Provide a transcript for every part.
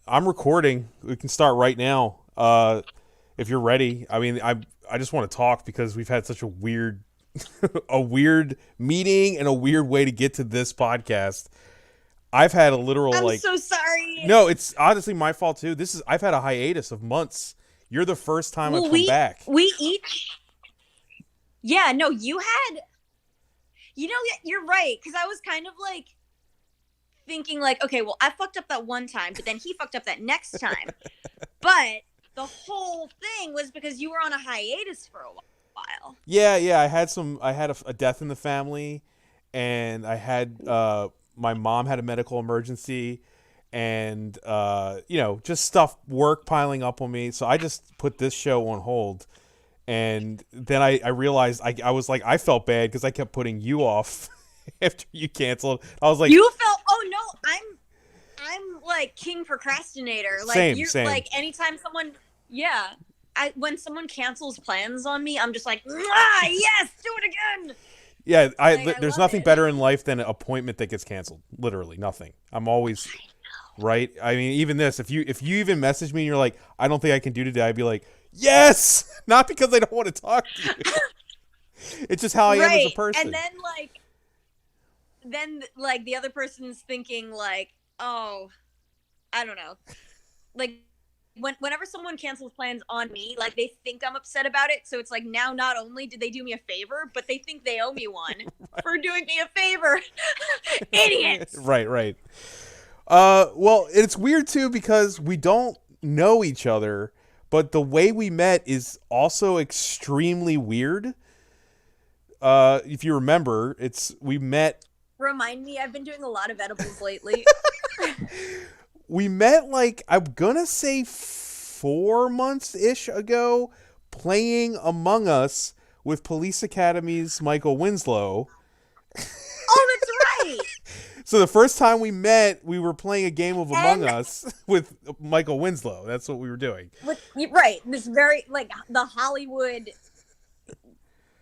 I'm recording. We can start right now. If you're ready. I mean, I just want to talk because we've had such a weird a weird meeting and a weird way to get to this podcast. I've had a literal I'm like so sorry. no, it's honestly my fault too. I've had a hiatus of months. You're the first time I've Well, come back. we each. Yeah, no, you had. You know, you're right, because I was kind of like thinking like, okay, well, I fucked up that one time, but then he fucked up that next time. But the whole thing was because you were on a hiatus for a while. Yeah, I had a death in the family, and I had my mom had a medical emergency, and just stuff, work piling up on me. So I just put this show on hold, and then I realized I was like, I felt bad because I kept putting you off after you canceled. I was like, You felt, oh no, I'm like king procrastinator. Like same. like anytime someone, yeah, when someone cancels plans on me, I'm just like, ah, yes, do it again. Yeah, Like, there's love nothing it. better in life than an appointment that gets canceled. Literally nothing. I'm always right. I mean, even this, if you even message me and you're like, I don't think I can do today, I'd be like, yes, not because I don't want to talk to you. It's just how I am as a person. And then like the other person's thinking like, oh, I don't know, like whenever someone cancels plans on me, like they think I'm upset about it, so it's like now not only did they do me a favor, but they think they owe me one for doing me a favor. Idiots. Right. Well, it's weird too because we don't know each other, but the way we met is also extremely weird. If you remember, we met. Remind me, I've been doing a lot of edibles lately. We met like I'm gonna say 4 months ish ago, playing Among Us with Police Academy's Michael Winslow. Oh, that's right. So the first time we met, we were playing a game of Among And Us with Michael Winslow. That's what we were doing. right, this very like the Hollywood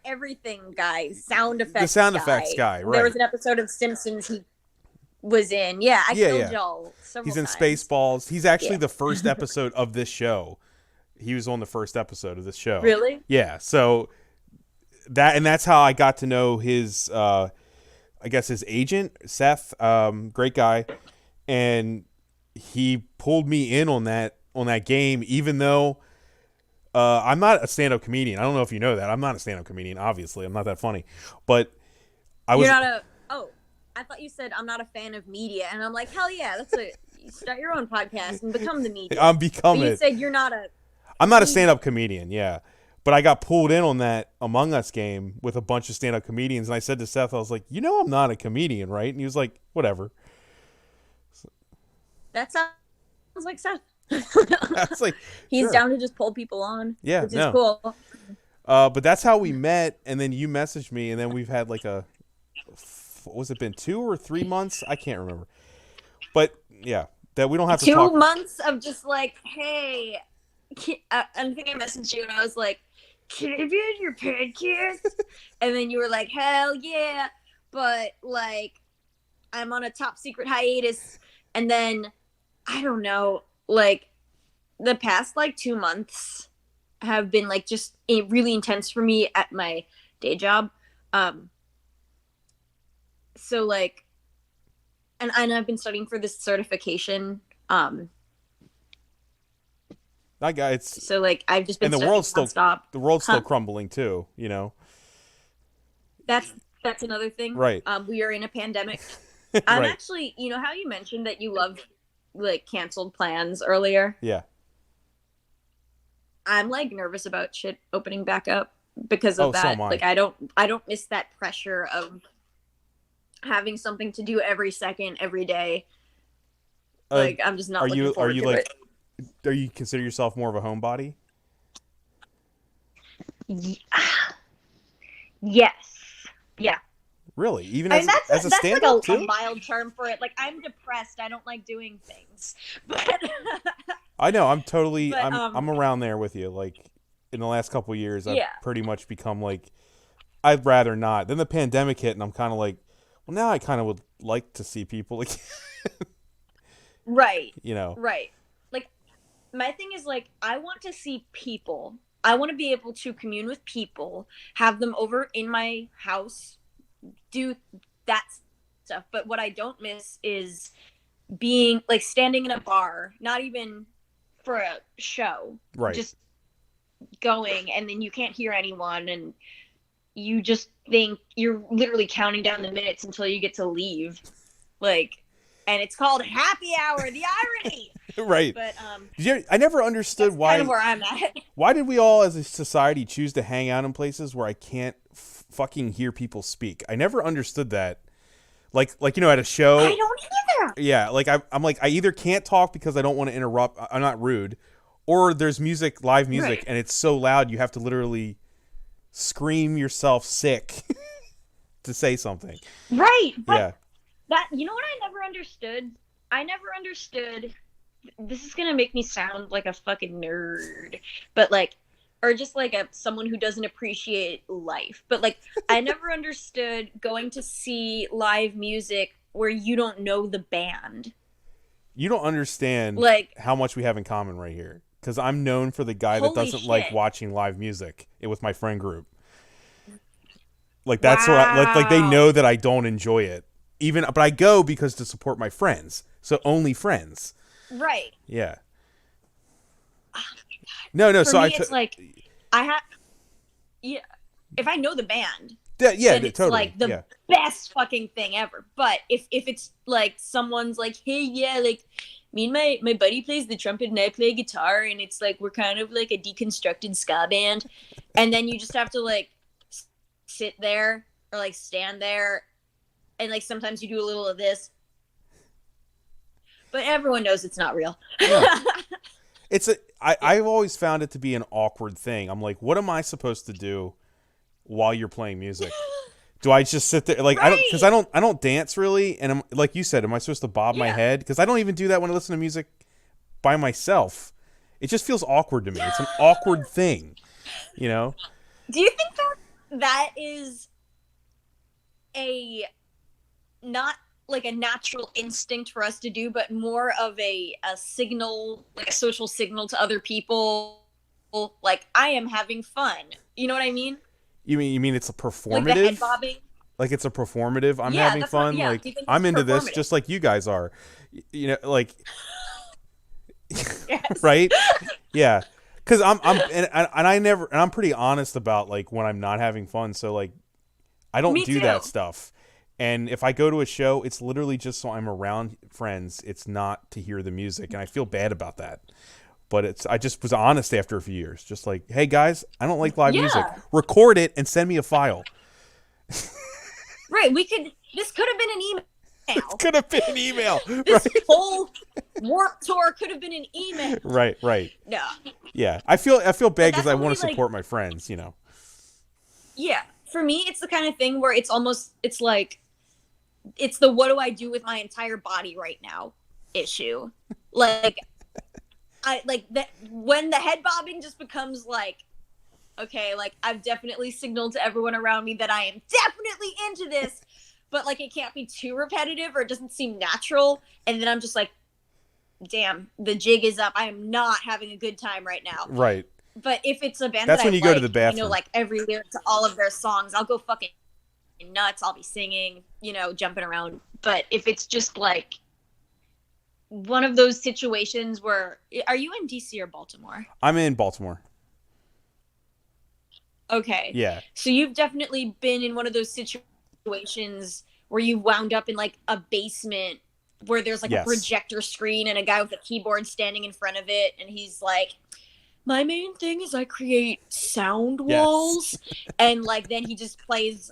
everything guy, sound effects. The sound effects guy, right? There was an episode of Simpsons he was in. Yeah, I killed y'all several He's in times. Spaceballs. He's actually the first episode of this show. He was on the first episode of this show. Really? Yeah. So that's how I got to know his I guess his agent, Seth, great guy, and he pulled me in on that game, even though I'm not a stand-up comedian. I don't know if you know that. I'm not a stand-up comedian. Obviously, I'm not that funny, but I was. You're not a. Oh, I thought you said I'm not a fan of media, and I'm like, hell yeah, you start your own podcast and become the media. I'm becoming. But you said you're not a. I'm not a stand-up comedian. Yeah. But I got pulled in on that Among Us game with a bunch of stand-up comedians, and I said to Seth, I was like, I'm not a comedian, right? And he was like, whatever. That sounds like Seth. I was like, He's sure. down to just pull people on. Yeah, which is cool. But that's how we met, and then you messaged me, and then we've had like what was it been 2 or 3 months? I can't remember. But yeah, that we don't have to talk. 2 months of just like, hey, I think I messaged you and I was like, can I be on your podcast? And then you were like, hell yeah, but like I'm on a top secret hiatus. And then I don't know, like the past like 2 months have been like just really intense for me at my day job. So like, and I've been studying for this certification. That guy, it's So like I've just been and the world's nonstop. still crumbling too. That's another thing. Right. We are in a pandemic. I'm Right. actually, you know how you mentioned that you love like canceled plans earlier? Yeah. I'm like nervous about shit opening back up because of So that. am I. Like I don't miss that pressure of having something to do every second, every day. Like I'm just not looking forward to it. Do you consider yourself more of a homebody? Yes. Yeah. Really? Even I mean, as a that's stand-up like a too? mild term for it. Like I'm depressed. I don't like doing things. But I know. I'm totally. But, I'm around there with you. Like in the last couple of years, I've Yeah. pretty much become like, I'd rather not. Then the pandemic hit, and I'm kind of like, well, now I kind of would like to see people. Like, Right. You know. Right. Like, my thing is, like, I want to see people. I want to be able to commune with people, have them over in my house, do that stuff. But what I don't miss is being like standing in a bar, not even for a show, Right. just going, and then you can't hear anyone, and you just think you're literally counting down the minutes until you get to leave. Like, and it's called happy hour, the irony. Right. But I never understood that's why. kind of where I'm at. Why did we all, as a society, choose to hang out in places where I can't fucking hear people speak? I never understood that. Like at a show. I don't either. Yeah, like I'm like I either can't talk because I don't want to interrupt. I'm not rude, or there's music, live music, Right. and it's so loud you have to literally scream yourself sick to say something. Right. But Yeah. that, you know what I never understood? I never understood. This is gonna make me sound like a fucking nerd, but like, or just like someone who doesn't appreciate life. But like, I never understood going to see live music where you don't know the band. You don't understand Like, how much we have in common right here. Because I'm known for the guy that holy doesn't like shit. watching live music with my friend group. Like that's what like they Wow. know that I don't enjoy it. But I go because to support my friends. So only friends. Right. Yeah. No. For So me, it's like I have. Yeah. If I know the band, yeah, then it's totally. like the yeah. best fucking thing ever. But if it's like someone's like, hey, yeah, like me and my buddy plays the trumpet and I play guitar, and it's like we're kind of like a deconstructed ska band, and then you just have to like sit there or like stand there, and like sometimes you do a little of this, but everyone knows it's not real. Yeah. I've always found it to be an awkward thing. I'm like, what am I supposed to do while you're playing music? Do I just sit there like Right. I don't dance really, and I'm like you said, am I supposed to bob my Yeah. head? Because I don't even do that when I listen to music by myself. It just feels awkward to me. It's an awkward thing, you know? Do you think that is a not like a natural instinct for us to do, but more of a signal, like a social signal to other people, like I am having fun. You know what I mean? You mean it's a Like the head performative? bobbing. Like it's a performative. I'm Yeah, having that's what- fun. yeah, Like do you think I'm it's into this, performative? just like you guys are. You know, like Yes. right? Yeah. Because I'm pretty honest about like when I'm not having fun. So like I don't Me do too. that stuff. And if I go to a show, it's literally just so I'm around friends. It's not to hear the music, and I feel bad about that. But I just was honest after a few years, just like, hey guys, I don't like live music. Yeah. Record it and send me a file. Right. This could have been an email. Could have been an email. This whole Warped Tour could have been an email. Right. No. Yeah, I feel bad because that's I want only, to support my friends. You know. Yeah. For me, it's the kind of thing where it's like, it's the what do I do with my entire body right now issue. Like, I like that when the head bobbing just becomes like, okay, like I've definitely signaled to everyone around me that I am definitely into this, but like it can't be too repetitive or it doesn't seem natural. And then I'm just like, damn, the jig is up. I am not having a good time right now. Right. But if it's a band That's that when I you go to like, the bathroom. I know like every lyric to all of their songs, I'll go fucking nuts. I'll be singing, jumping around. But if it's just like one of those situations where, are you in DC or Baltimore? I'm in Baltimore. Okay. Yeah. So you've definitely been in one of those situations where you wound up in like a basement where there's like Yes. a projector screen and a guy with a keyboard standing in front of it, and he's like, my main thing is I create sound walls. And like then he just plays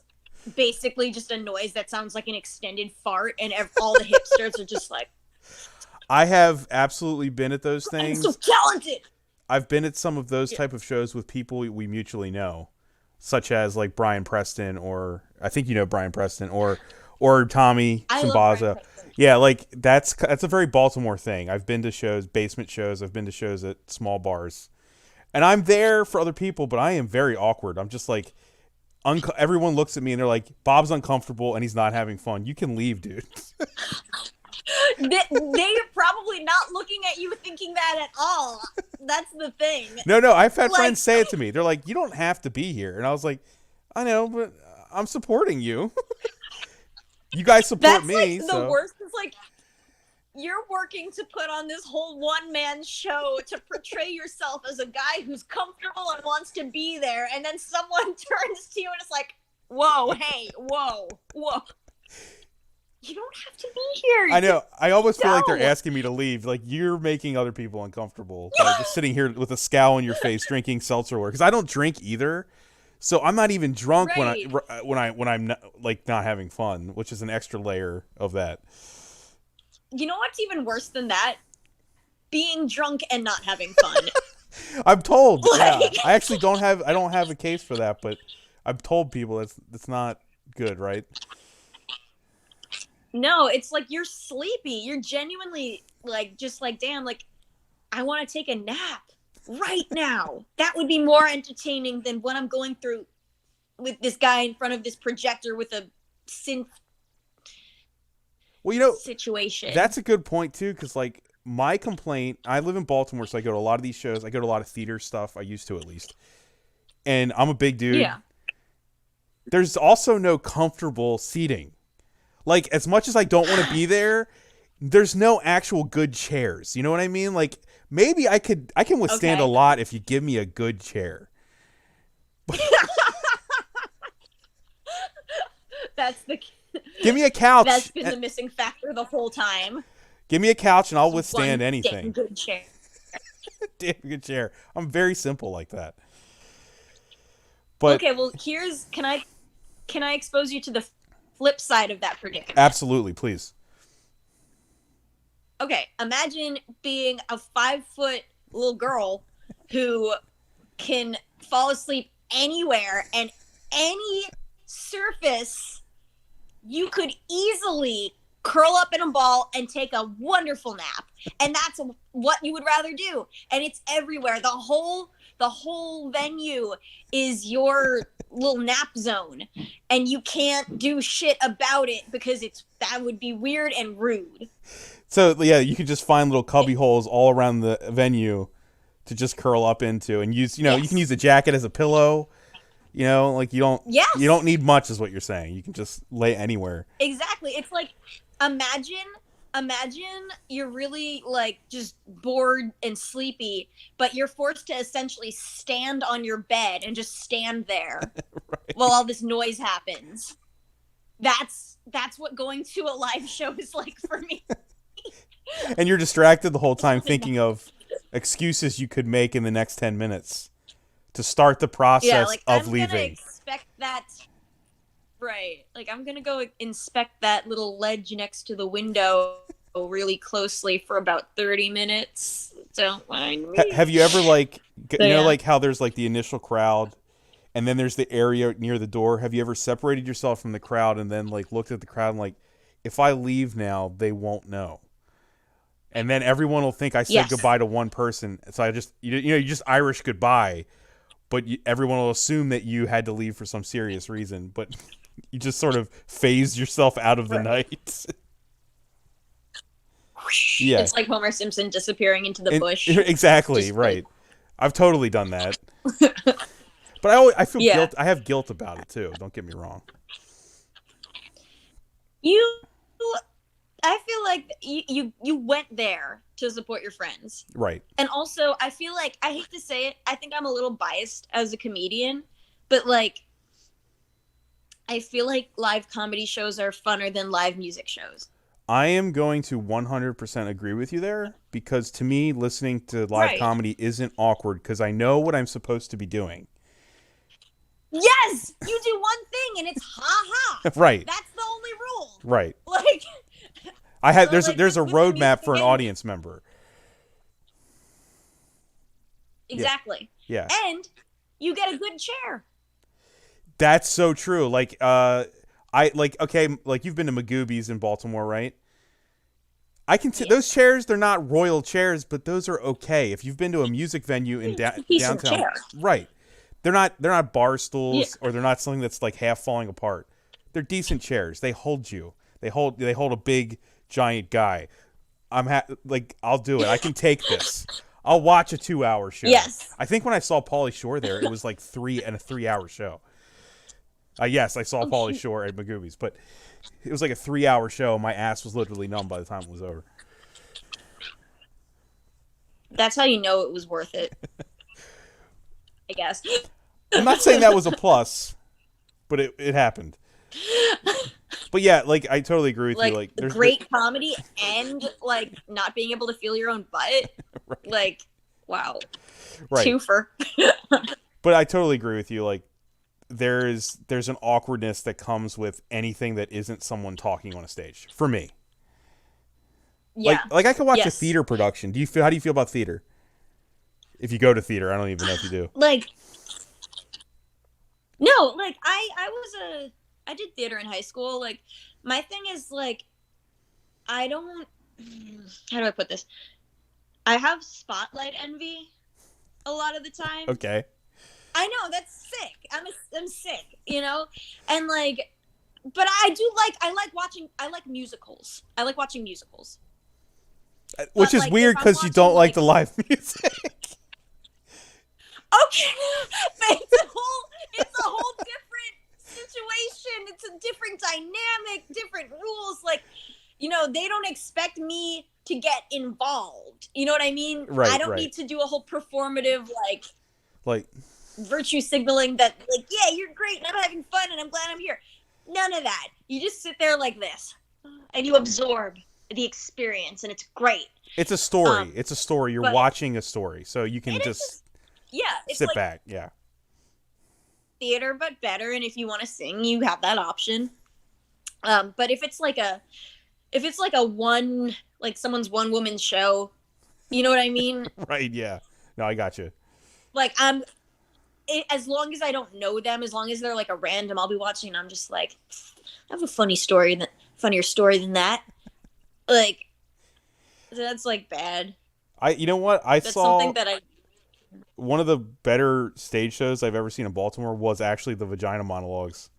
basically just a noise that sounds like an extended fart, and all the hipsters are just like, I have absolutely been at those I'm things. so talented. I've been at some of those type of shows with people we mutually know, such as like Brian Preston, or I think you know Brian Preston, or Tommy I love Simbaza. Brian Preston. Yeah, like that's a very Baltimore thing. I've been to shows, basement shows. I've been to shows at small bars, and I'm there for other people, but I am very awkward. I'm just like, everyone looks at me and they're like, Bob's uncomfortable and he's not having fun. You can leave, dude. They're probably not looking at you thinking that at all. That's the thing. No, I've had Like, friends say it to me. They're like, "You don't have to be here," and I was like, "I know, but I'm supporting you. You guys support that's me, like the so." worst. It's like you're working to put on this whole one-man show to portray yourself as a guy who's comfortable and wants to be there, and then someone turns to you and it's like, whoa, hey, whoa. You don't have to be here. I know. I almost feel like they're No. asking me to leave. Like, you're making other people uncomfortable by just sitting here with a scowl on your face, drinking seltzer water. Because I don't drink either, so I'm not even drunk Right. when I'm not, like, not having fun, which is an extra layer of that. You know what's even worse than that? Being drunk and not having fun. I'm told. Like- Yeah, I actually don't have. I don't have a case for that, but I'm told people it's not good, right? No, it's like you're sleepy. You're genuinely like, just like, damn, like, I want to take a nap right now. That would be more entertaining than what I'm going through with this guy in front of this projector with a synth Well, you know, situation. that's a good point too, because like my complaint, I live in Baltimore, so I go to a lot of these shows. I go to a lot of theater stuff. I used to, at least, and I'm a big dude. Yeah. There's also no comfortable seating. Like, as much as I don't want to be there, there's no actual good chairs. You know what I mean? Like, maybe I can withstand Okay. a lot if you give me a good chair. That's the Give me a couch. that's been the missing factor the whole time. Give me a couch and I'll One withstand damn anything. good chair. Damn good chair. I'm very simple like that. But Okay, well, can I expose you to the flip side of that predicament? absolutely, please. Okay, imagine being a 5-foot little girl who can fall asleep anywhere and any surface. You could easily curl up in a ball and take a wonderful nap, and that's what you would rather do. And it's everywhere. The whole venue is your little nap zone, and you can't do shit about it because that would be weird and rude. So yeah, you could just find little cubby holes all around the venue to just curl up into and use. You know, you can use a jacket as a pillow. You know, like you Yes. don't need much, is what you're saying. You can just lay anywhere. Exactly. It's like imagine you're really like just bored and sleepy, but you're forced to essentially stand on your bed and just stand there Right. while all this noise happens. That's what going to a live show is like for me. And you're distracted the whole time thinking of excuses you could make in the next 10 minutes to start the process like of I'm leaving. gonna expect that. Right. Like I'm gonna go inspect that little ledge next to the window really closely for about 30 minutes. Don't mind me. Have you ever like you know yeah. like how there's like the initial crowd and then there's the area near the door? Have you ever separated yourself from the crowd and then like looked at the crowd and like, if I leave now, they won't know. And then everyone will think I said Yes. goodbye to one person. So I just you just Irish goodbye, but everyone will assume that you had to leave for some serious reason, but you just sort of phased yourself out of the night. Yeah. It's like Homer Simpson disappearing into the bush. Exactly, Just right. I've totally done that. But I feel guilt. I have guilt about it too. Don't get me wrong. I feel like you went there to support your friends. Right. And also, I feel like, I hate to say it, I think I'm a little biased as a comedian, but like, I feel like live comedy shows are funner than live music shows. I am going to 100% agree with you there, because to me, listening to live comedy isn't awkward because I know what I'm supposed to be doing. Yes! You do one thing and it's ha-ha! Right. That's the only rule. Right. Like... There's a with roadmap for an music audience member. Exactly. Yeah. And you get a good chair. That's so true. Like, okay, like you've been to Magoobies in Baltimore, right? I can those chairs, they're not royal chairs, but those are okay. If you've been to a music venue in downtown, chair. right? They're not bar stools, or they're not something that's like half falling apart. They're decent chairs. They hold you. They hold a big giant guy. Like I'll do it. I can take this. I'll watch a 2-hour show. Yes. I think when I saw Pauly Shore there, it was like a 3-hour show. Yes, I saw Pauly Shore at Magoobies, but it was like a 3-hour show. My ass was literally numb by the time it was over. That's how you know it was worth it. I guess. I'm not saying that was a plus, but it happened. But yeah, like I totally agree with you. Like there's great comedy and like not being able to feel your own butt. Right. Like, wow. Right. Twofer. But I totally agree with you. Like there's an awkwardness that comes with anything that isn't someone talking on a stage. For me. Yeah. Like I could watch a theater production. How do you feel about theater? If you go to theater, I don't even know if you do. Like, no, like I did theater in high school. Like, my thing is like, how do I put this? I have spotlight envy a lot of the time. Okay. I know, that's sick. I'm sick, you know? And like, but I like musicals. I like watching musicals. Which is weird because you don't like the live music. Okay, but it's a whole different situation. It's a different dynamic, different rules. Like, you know, they don't expect me to get involved. You know what I mean? Right. I don't need to do a whole performative like virtue signaling that like, yeah, you're great and I'm having fun and I'm glad I'm here. None of that. You just sit there like this and you absorb the experience and it's great. It's a story. It's a story. You're watching a story, so you can just it's sit like back. Yeah. Theater, but better. And if you want to sing, you have that option. But if it's like someone's one woman show, you know what I mean? Right. Yeah. No, I got you. Like as long as I don't know them, as long as they're like a random, I'll be watching. And I'm just like, I have a funnier story than that. Like, that's like bad. You know what? That's saw something that one of the better stage shows I've ever seen in Baltimore was actually the Vagina Monologues.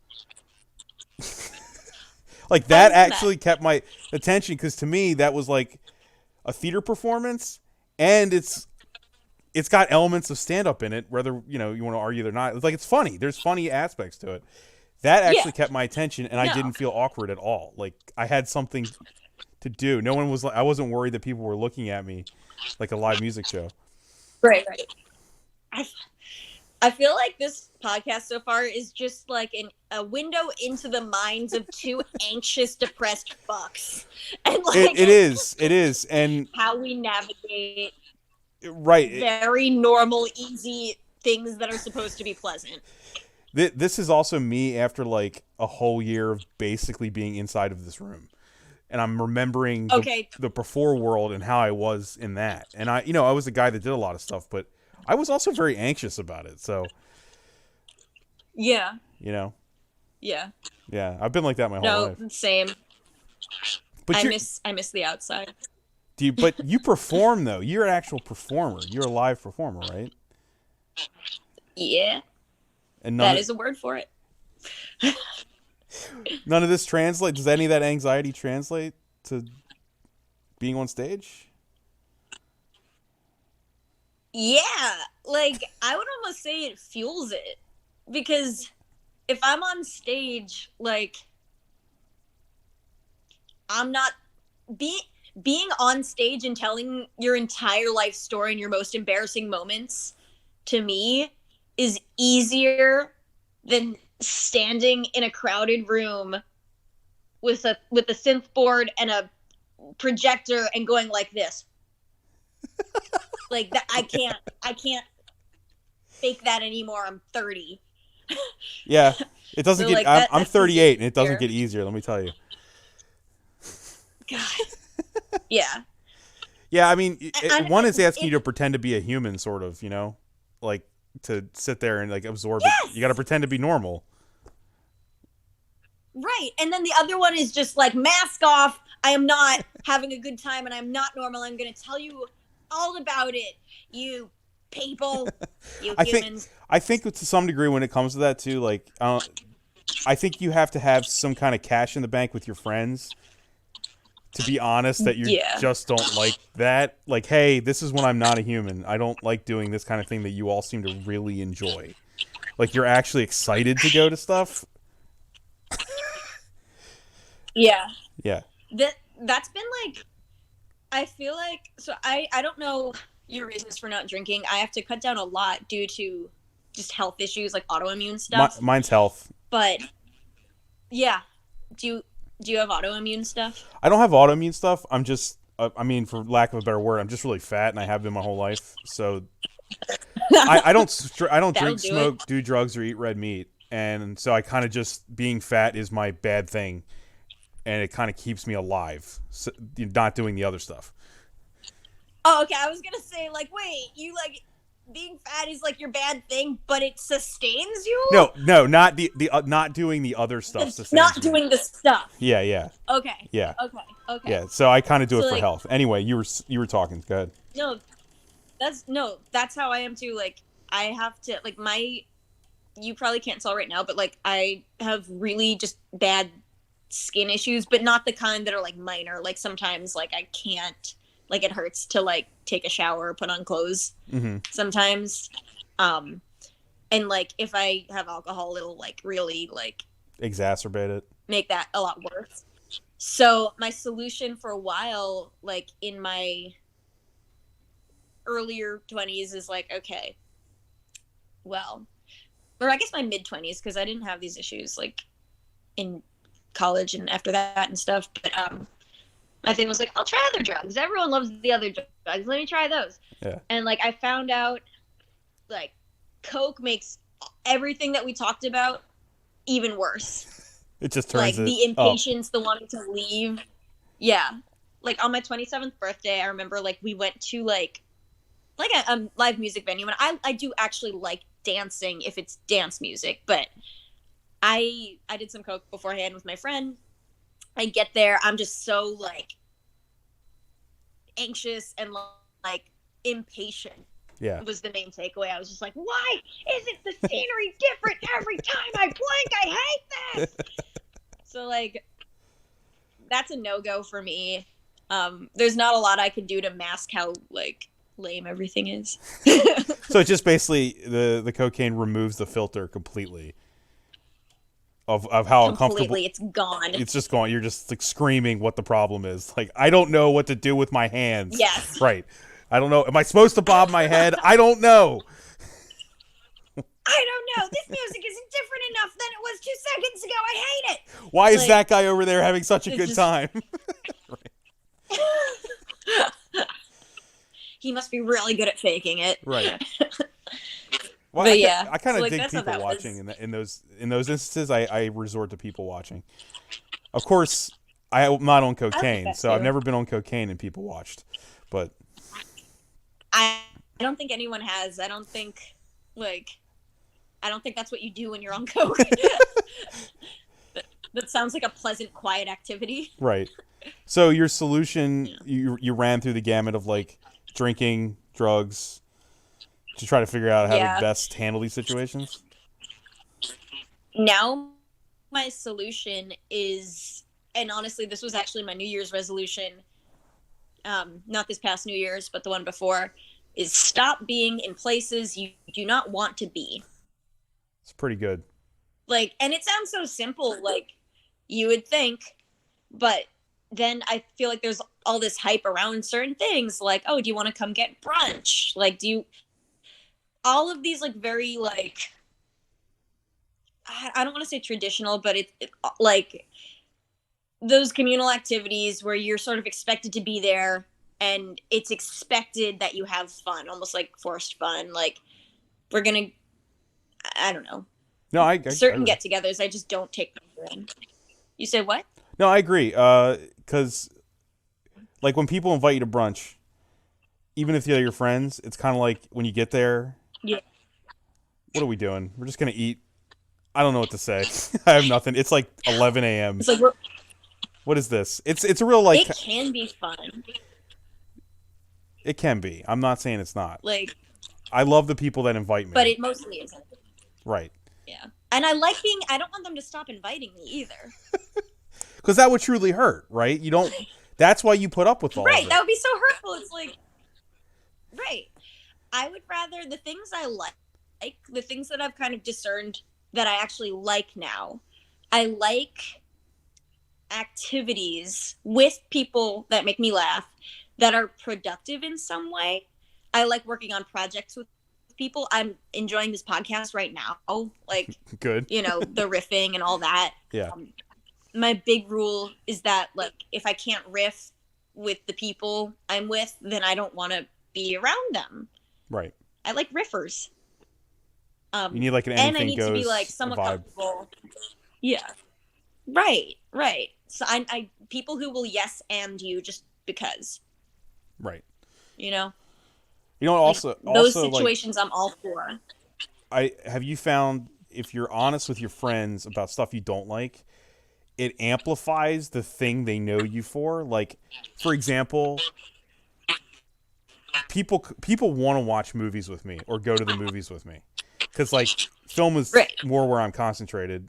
Like that actually kept my attention because to me that was like a theater performance, and it's got elements of stand up in it, whether you want to argue it or not. It's like it's funny. There's funny aspects to it. That actually kept my attention, and I didn't feel awkward at all. Like I had something to do. No one was. I wasn't worried that people were looking at me like a live music show. Right. I feel like this podcast so far is just like a window into the minds of two anxious, depressed fucks. And like it is, and how we navigate very normal, easy things that are supposed to be pleasant. This is also me after like a whole year of basically being inside of this room. And I'm remembering the before world and how I was in that. And I was a guy that did a lot of stuff, but I was also very anxious about it. So, yeah. Yeah. Yeah. I've been like that my whole life. No, same. But I miss the outside. But you perform though. You're an actual performer. You're a live performer, right? Yeah. And that is a word for it. None of this translate. Does any of that anxiety translate to being on stage? Yeah, like I would almost say it fuels it, because if I'm on stage, like I'm not being on stage and telling your entire life story and your most embarrassing moments to me is easier than standing in a crowded room with a synth board and a projector and going like this. Like that, I can't fake that anymore. I'm 30. Yeah, it doesn't So get. like I'm 38, and it doesn't get easier. Let me tell you. God. Yeah. Yeah, I mean, one is asking you to pretend to be a human, sort of, like to sit there and like absorb it. You got to pretend to be normal. Right, and then the other one is just like mask off. I am not having a good time, and I'm not normal. I'm going to tell you all about it, you people, you humans. I think to some degree when it comes to that too, like I think you have to have some kind of cash in the bank with your friends to be honest that you Yeah. just don't like that. Like, hey, this is when I'm not a human. I don't like doing this kind of thing that you all seem to really enjoy. Like, you're actually excited to go to stuff. Yeah. Yeah. That's been like, I feel like, so I don't know your reasons for not drinking. I have to cut down a lot due to just health issues, like autoimmune stuff. Mine's health. But yeah, do you have autoimmune stuff? I don't have autoimmune stuff. I'm just, I mean, for lack of a better word, I'm just really fat, and I have been my whole life. So I don't drink, smoke, do drugs, or eat red meat, and so I kind of just being fat is my bad thing, and it kind of keeps me alive. So, not doing the other stuff. Oh, okay. I was gonna say, like, wait, you like being fat is like your bad thing, but it sustains you? No, not the not doing the other stuff. It's not doing the stuff. Yeah. Okay. Yeah. Okay. Yeah. So I kind of do So, it for like, health. Anyway, you were talking. Go ahead. That's how I am too. Like, I have to, like, you probably can't tell right now, but like I have really just bad skin issues, but not the kind that are like minor. Like sometimes like I can't, like it hurts to like take a shower or put on clothes sometimes. And like if I have alcohol, it'll like really like exacerbate it, make that a lot worse. So my solution for a while, like in my earlier 20s, is like, okay, well, or I guess my mid 20s, because I didn't have these issues like in college and after that and stuff. But my thing was like, I'll try other drugs. Everyone loves the other drugs. Let me try those. Yeah. And like I found out like Coke makes everything that we talked about even worse. It just turns like the impatience, the wanting to leave. Yeah. Like on my 27th birthday, I remember like we went to like a live music venue, and I do actually like dancing if it's dance music, but I did some Coke beforehand with my friend. I get there, I'm just so like anxious and like impatient. Yeah. Was the main takeaway. I was just like, why isn't the scenery different every time I blink? I hate this. So like that's a no-go for me. There's not a lot I can do to mask how like lame everything is. So it's just basically the cocaine removes the filter completely of how uncomfortable. It's gone. It's just gone. You're just like screaming what the problem is. Like, I don't know what to do with my hands. Yes. Right. I don't know. Am I supposed to bob my head? I don't know. I don't know. This music isn't different enough than it was 2 seconds ago. I hate it. Why is that guy over there having such a good time? He must be really good at faking it. Right. Well, but yeah, I kind of so, like, dig people watching in those instances. I resort to people watching. Of course, I'm not on cocaine, so I've never been on cocaine and people watched. But I don't think anyone has. I don't think that's what you do when you're on coke. That sounds like a pleasant, quiet activity. Right. So your solution, you ran through the gamut of like drinking, drugs, to try to figure out how to best handle these situations? Now my solution is, and honestly, this was actually my New Year's resolution, not this past New Year's, but the one before, is stop being in places you do not want to be. It's pretty good. Like, and it sounds so simple, like you would think, but then I feel like there's all this hype around certain things, like, oh, do you want to come get brunch? Like, all of these, like, very, like, I don't want to say traditional, but it like, those communal activities where you're sort of expected to be there, and it's expected that you have fun, almost like forced fun. Like, we're gonna, I don't know. No, I certain get-togethers, I just don't take them in. You said what? No, I agree. Because, like, when people invite you to brunch, even if they're your friends, it's kind of like when you get there. Yeah. What are we doing? We're just gonna eat. I don't know what to say. I have nothing. It's like 11 a.m. It's like what is this? It's a real, like. It can be fun. It can be. I'm not saying it's not. Like. I love the people that invite me. But it mostly isn't. Right. Yeah. And I don't want them to stop inviting me either. Because that would truly hurt, right? You don't. That's why you put up with all of Right. That it. would be so hurtful. It's like, right. I would rather the things I like, the things that I've kind of discerned that I actually like now. I like activities with people that make me laugh, that are productive in some way. I like working on projects with people. I'm enjoying this podcast right now, like, Good. the riffing and all that. Yeah. Um, my big rule is that, like, if I can't riff with the people I'm with, then I don't want to be around them. Right. I like riffers. You need like an And I anything need to be like goes somewhat vibe. comfortable. Yeah. Right, right. So I people who will yes and you just because, Right. you know, You know what? like those Also like situations I'm all for. I have you found if you're honest with your friends about stuff you don't like, it amplifies the thing they know you for. Like, for example, people want to watch movies with me or go to the movies with me because like film is Right. more where I'm concentrated.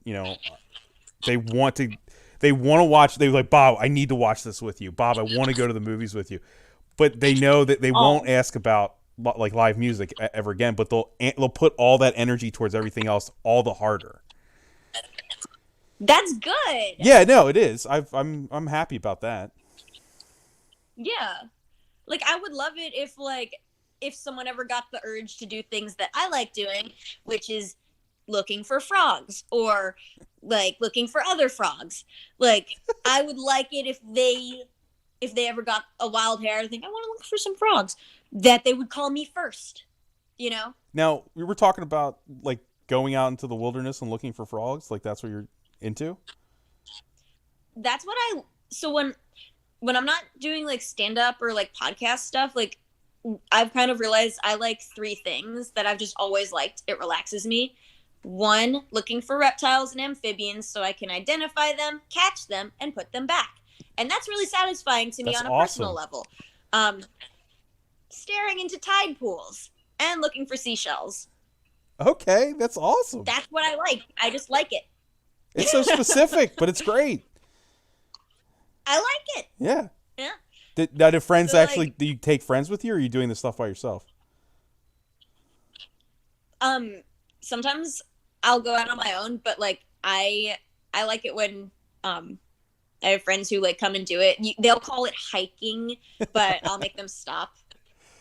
They want to watch. They like, Bob, I need to watch this with you. Bob, I want to go to the movies with you. But they know that they won't Oh, ask about like live music ever again. But they'll put all that energy towards everything else all the harder. that's good. Yeah, no, it is. I'm happy about that. Yeah. Like, I would love it if, like, if someone ever got the urge to do things that I like doing, which is looking for frogs or like looking for other frogs. Like, I would like it if they ever got a wild hair and think I want to look for some frogs, that they would call me first. You know? Now we were talking about like going out into the wilderness and looking for frogs. Like that's what you're into. That's what I so when I'm not doing like stand up or like podcast stuff, like I've kind of realized I like three things that I've just always liked. It relaxes me. One, looking for reptiles and amphibians so I can identify them, catch them, and put them back. And that's really satisfying to me That's on a personal awesome. level. Um, staring into tide pools and looking for seashells. Okay, that's awesome. That's what I like. I just like it. It's so specific, but it's great. I like it. Yeah. Yeah. Now, do friends So, actually? like, Do you take friends with you, or are you doing this stuff by yourself? sometimes I'll go out on my own, but like I like it when I have friends who like come and do it. They'll call it hiking, but I'll make them stop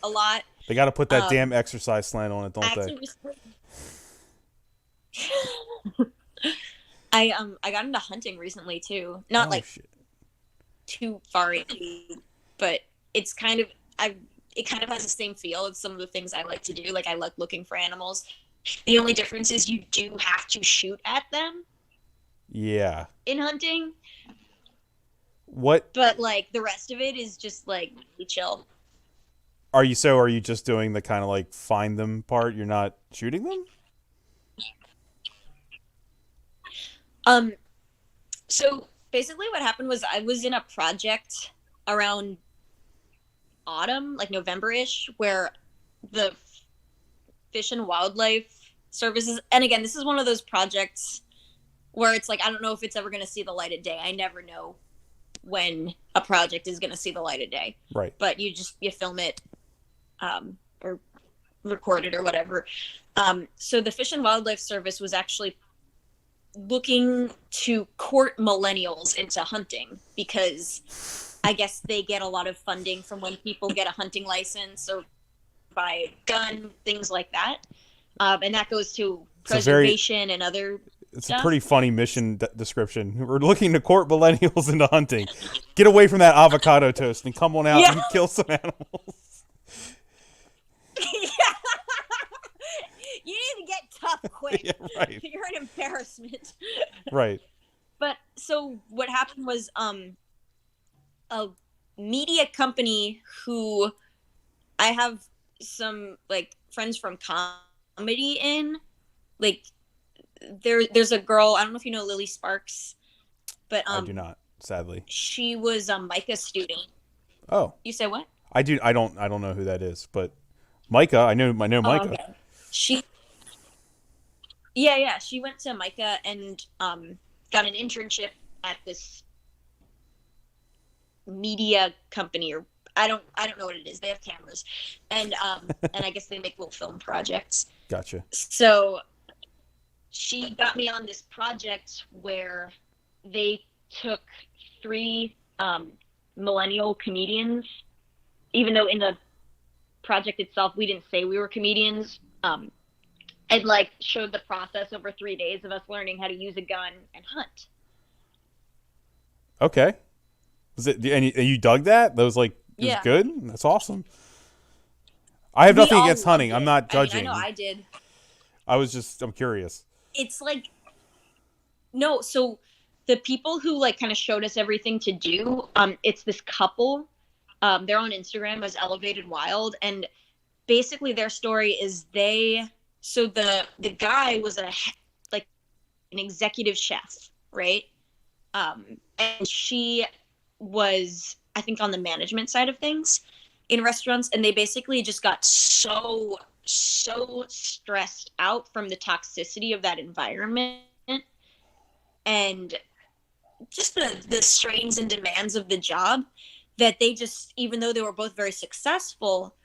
a lot. They got to put that damn Um, exercise slant on it, I don't they? actually recently, I got into hunting recently too. Not Oh like shit. too far into, but it's kind of I it kind of has the same feel as some of the things I like to do. Like I like looking for animals. The only difference is you do have to shoot at them Yeah. in hunting, What but like the rest of it is just like really chill. are you? So are you just doing the kind of like find them part? You're not shooting them? Um, so basically what happened was I was in a project around autumn, like November-ish, where the Fish and Wildlife Services, and again, this is one of those projects where it's like I don't know if it's ever going to see the light of day. I never know when a project is going to see the light of day, Right. but you film it, or record it or whatever. So the Fish and Wildlife Service was actually looking to court millennials into hunting because I guess they get a lot of funding from when people get a hunting license or buy a gun, things like that. And that goes to It's a very preservation and other it's a stuff. pretty funny mission description. We're looking to court millennials into hunting. Get away from that avocado toast and come on out Yeah. and kill some animals. You need to get tough quick. Yeah, right. You're an embarrassment. Right. But so what happened was a media company who I have some like friends from comedy in, like there's a girl, I don't know if you know Lily Sparks, but I do not, sadly. she was a Micah student. Oh, You say what? I do. I don't know who that is, but Micah. I know Oh, Micah. okay. She yeah, she went to Micah and got an internship at this media company, or I don't know what it is. They have cameras, and I guess they make little film projects. Gotcha. So she got me on this project where they took three millennial comedians, even though in the project itself we didn't say we were comedians, and like showed the process over 3 days of us learning how to use a gun and hunt. Okay. Was it? And you dug that? That was like it was Yeah. good. That's awesome. I have We nothing all against hunting. loved I'm it. not I mean, judging. I know I did. I'm curious. It's like, no, so the people who like kind of showed us everything to do, it's this couple. They're on Instagram as Elevated Wild, and basically their story is so the guy was like an executive chef, right? And she was, I think, on the management side of things in restaurants, and they basically just got so stressed out from the toxicity of that environment and just the strains and demands of the job, that they just, even though they were both very successful,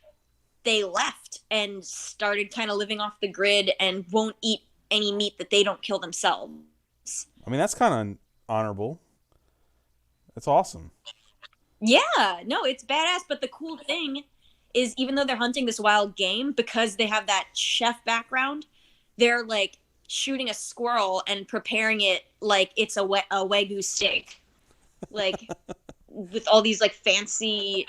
they left and started kind of living off the grid and won't eat any meat that they don't kill themselves. I mean, that's kind of honorable. That's awesome. Yeah, no, it's badass. But the cool thing is, even though they're hunting this wild game, because they have that chef background, they're like shooting a squirrel and preparing it like it's a wagyu steak, like with all these like fancy,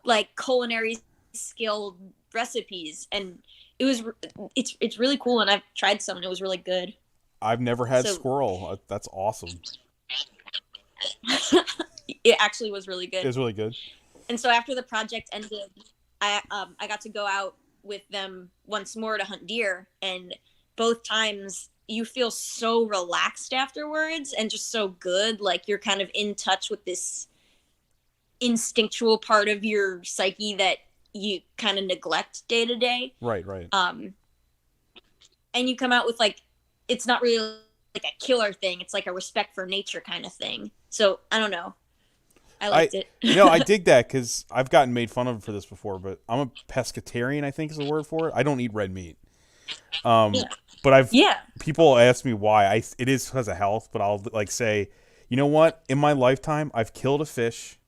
like culinary skilled recipes, and it's really cool. And I've tried some, and it was really good. I've never had So squirrel. That's awesome. it actually was really good. It was really good. And so after the project ended, I got to go out with them once more to hunt deer, and both times you feel so relaxed afterwards and just so good, like you're kind of in touch with this instinctual part of your psyche that you kind of neglect day to day. Right. And you come out with like, it's not really like a killer thing, it's like a respect for nature kind of thing. So I don't know, I liked it. No, I dig that because I've gotten made fun of for this before, but I'm a pescatarian, I think is the word for it. I don't eat red meat. But people ask me why. It is because of health, but I'll like say, you know what? In my lifetime, I've killed a fish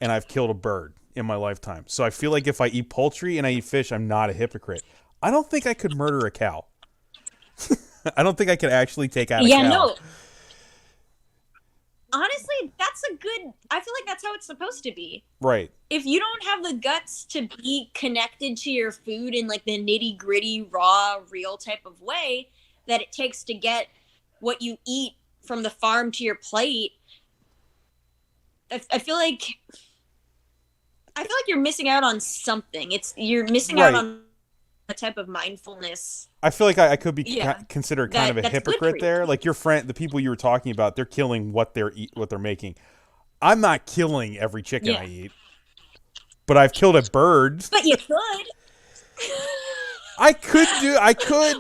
and I've killed a bird in my lifetime. So I feel like if I eat poultry and I eat fish, I'm not a hypocrite. I don't think I could murder a cow. I don't think I could actually take out a cow. Yeah, no. Honestly, I feel like that's how it's supposed to be. Right. If you don't have the guts to be connected to your food in like the nitty gritty, raw, real type of way that it takes to get what you eat from the farm to your plate, I feel like you're missing out on something. You're missing out on a type of mindfulness. I feel like I could be considered kind of a that's hypocrite there. Like your friend, the people you were talking about, they're killing what they're making. I'm not killing every chicken I eat, but I've killed a bird. But you could. I could.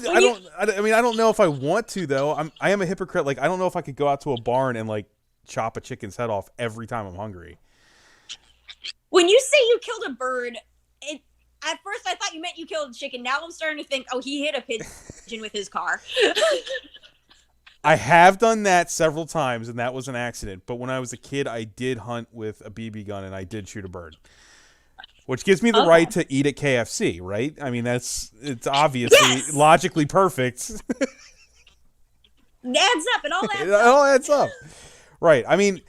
I don't know if I want to though. I am a hypocrite. Like I don't know if I could go out to a barn and like chop a chicken's head off every time I'm hungry. When you say you killed a bird, at first I thought you meant you killed a chicken. Now I'm starting to think, oh, he hit a pigeon with his car. I have done that several times, and that was an accident. But when I was a kid, I did hunt with a BB gun, and I did shoot a bird. Which gives me the right to eat at KFC, right? I mean, it's obviously logically perfect. It adds up. It all adds up. It all adds up. Right. I mean,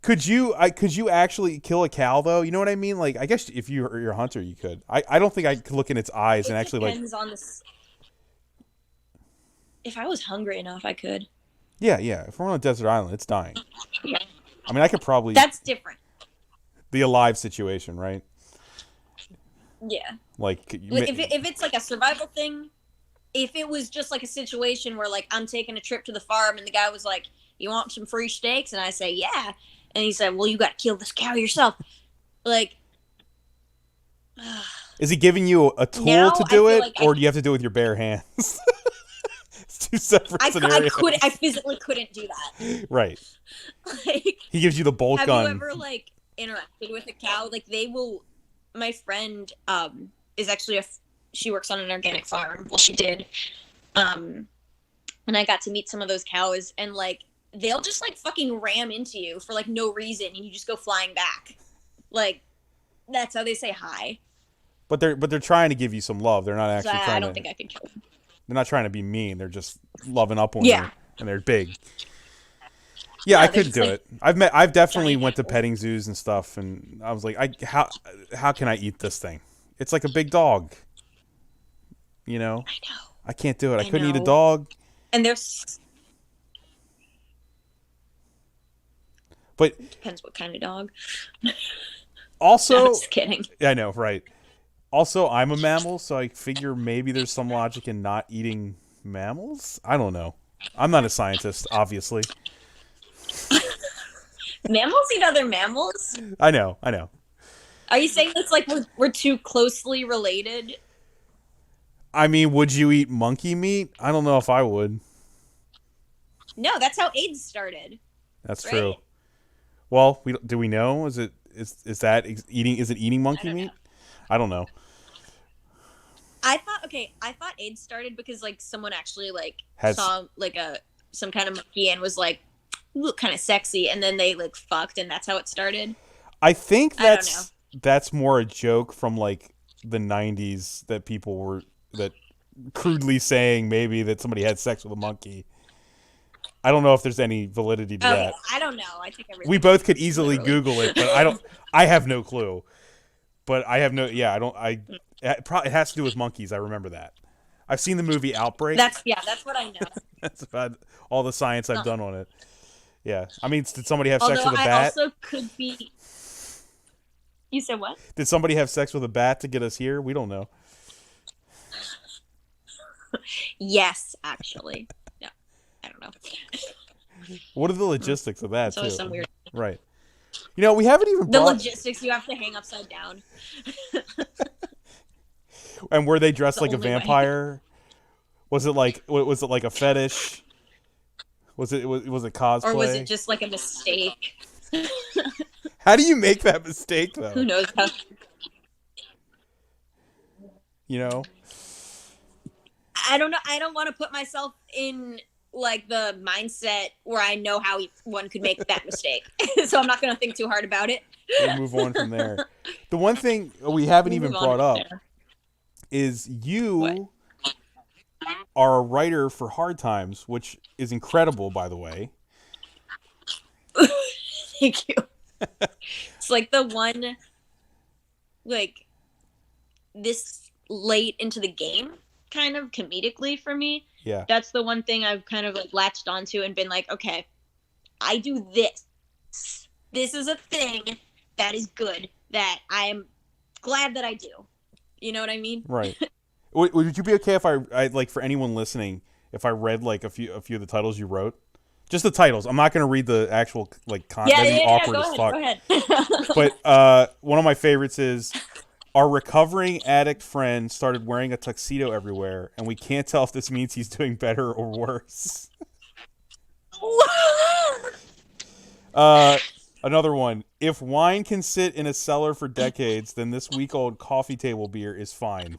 could you actually kill a cow, though? You know what I mean? Like, I guess if you're a hunter, you could. I don't think I could look in its eyes and actually, like... on this. If I was hungry enough, I could. Yeah. If we're on a desert island, it's dying. Yeah. I mean, I could probably... That's different. The alive situation, right? Yeah. Like, if it's like a survival thing, if it was just like a situation where like I'm taking a trip to the farm and the guy was like, "You want some free steaks?" and I say, "Yeah," and he said, "Well, you got to kill this cow yourself." Like, is he giving you a tool to do it, or do you have to do it with your bare hands? It's two separate scenarios. I physically couldn't do that. Right. Like, he gives you the bolt gun. Have you ever like interacted with a cow, like they will. My friend is actually she works on an organic farm. Well, she did. And I got to meet some of those cows, and like they'll just like fucking ram into you for like no reason, and you just go flying back. Like that's how they say hi. But they're trying to give you some love. They're not So actually I trying don't to. think I could kill them. They're not trying to be mean. They're just loving up on Yeah. you, and they're big. Yeah, No, I they're couldn't just, do like, it. I've definitely giant went to animals. petting zoos and stuff, and I was like, how can I eat this thing? It's like a big dog. You know, I know. I can't do it. I I couldn't eat a know. dog. And there's But depends what kind of dog. also, No, just kidding. I know, right? Also, I'm a mammal, so I figure maybe there's some logic in not eating mammals. I don't know. I'm not a scientist, obviously. Mammals eat other mammals? I know. Are you saying it's like we're too closely related? I mean, would you eat monkey meat? I don't know if I would. No, that's how AIDS started. That's right? true. Well, do we know? Is it eating? Is it eating monkey meat? know. I don't know. I thought AIDS started because like someone actually like Has- saw like some kind of monkey and was like, look kind of sexy, and then they like fucked, and that's how it started. I think I don't that's more a joke from like the 90s that people were crudely saying maybe that somebody had sex with a monkey. I don't know if there's any validity to that. I don't know. I think everything. We both could easily literally. Google it, but I have no clue. But I have no. Yeah, I don't. It has to do with monkeys. I remember that. I've seen the movie Outbreak. That's what I know. That's about all the science I've done on it. Yeah, I mean, did somebody have sex Although with a I bat? also could be. You said what? Did somebody have sex with a bat to get us here? We don't know. Yes, actually. No, I don't know. What are the logistics of that So too? some weird. Right. You know, we haven't even The brought. logistics, you have to hang upside down. And were they dressed like a only way. vampire? Was it like a fetish? Was it cosplay? Or was it just like a mistake? How do you make that mistake though? Who knows how? You know? I don't know. I don't want to put myself in like the mindset where I know how one could make that mistake. So I'm not going to think too hard about it. We'll move on from there. The one thing we haven't We'll even move on brought from up there. is you What? are a writer for Hard Times, which is incredible, by the way. Thank you. It's like the one, like, this late into the game, kind of comedically for me. Yeah. That's the one thing I've kind of like latched onto and been like, okay, I do this. This is a thing that is good that I am glad that I do. You know what I mean? Right. Would you be okay if I like, for anyone listening, if I read like a few of the titles you wrote? Just the titles. I'm not going to read the actual like content. That'd be awkward as fuck. Go ahead. But one of my favorites is, our recovering addict friend started wearing a tuxedo everywhere, and we can't tell if this means he's doing better or worse. Another one. If wine can sit in a cellar for decades, then this week-old coffee table beer is fine.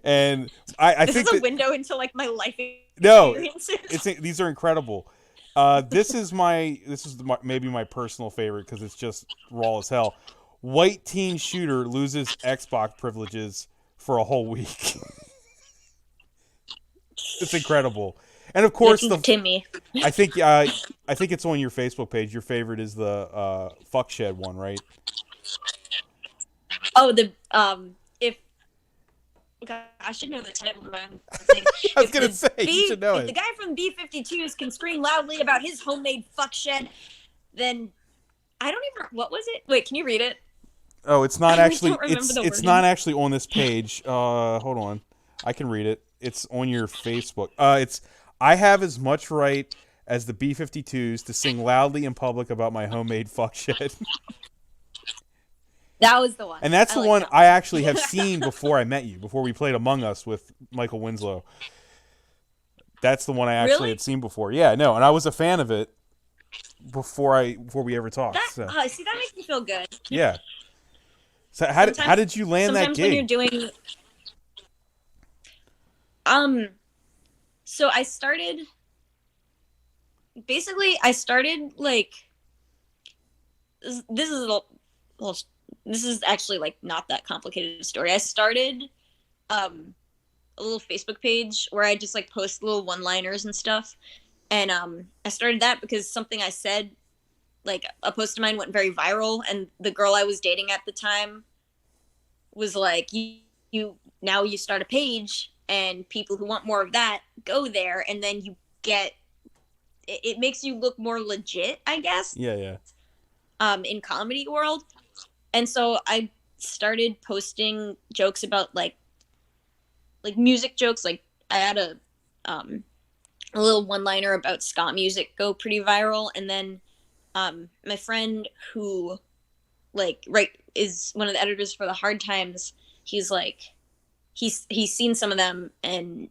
And I this think is a window into like my life no, experiences. these are incredible. This is maybe my personal favorite because it's just raw as hell. White teen shooter loses Xbox privileges for a whole week. It's incredible. And of course, Timmy. I think it's on your Facebook page. Your favorite is the fuck shed one, right? Oh, if God, I should know the title of my thing. I was gonna say you should know if it. the guy from B-52s can scream loudly about his homemade fuck shed, then I don't even. What was it? Wait, can you read it? Oh, it's not I actually. don't remember the It's wording. not actually on this page. Hold on, I can read it. It's on your Facebook. It's I have as much right as the B-52s to sing loudly in public about my homemade fuck shed. That was the one. And that's the like one that I actually have seen before I met you, before we played Among Us with Michael Winslow. That's the one I actually Really? had seen before. Yeah, no, and I was a fan of it. before we ever talked. That So see, that makes me feel good. yeah. So how Sometimes, did you land that sometimes when you're gig? doing, um, so I started. Basically, I started like this is a well, this is actually like not that complicated a story. I started um a little Facebook page where I just like post little one-liners and stuff. And I started that because something I said, like a post of mine went very viral, and the girl I was dating at the time was like, you now you start a page, and people who want more of that go there, and then you get it makes you look more legit, I guess, Yeah, yeah. in comedy world. And so I started posting jokes about like music jokes. Like I had a little one liner about ska music go pretty viral, and then my friend who like right is one of the editors for the Hard Times. He's like he's seen some of them and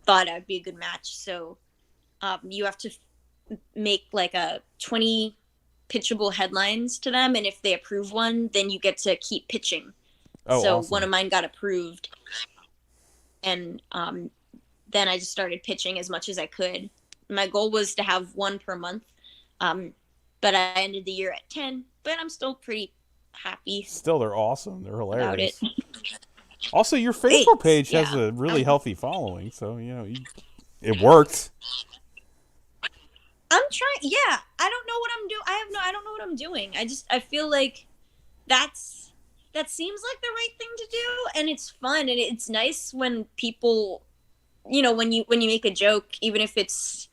thought I'd be a good match. So you have to make like a 20 pitchable headlines to them, and if they approve one, then you get to keep pitching. Oh, So one awesome. of mine got approved, and then I just started pitching as much as I could. My goal was to have one per month, um, but I ended the year at 10. But I'm still pretty happy Still, they're awesome. They're about it. hilarious. Also, your Facebook Thanks. page has Yeah. a really healthy following, so it worked. I'm trying. Yeah, I don't know what I'm doing. I don't know what I'm doing. I feel like that seems like the right thing to do, and it's fun, and it's nice when people, when you make a joke, even if it's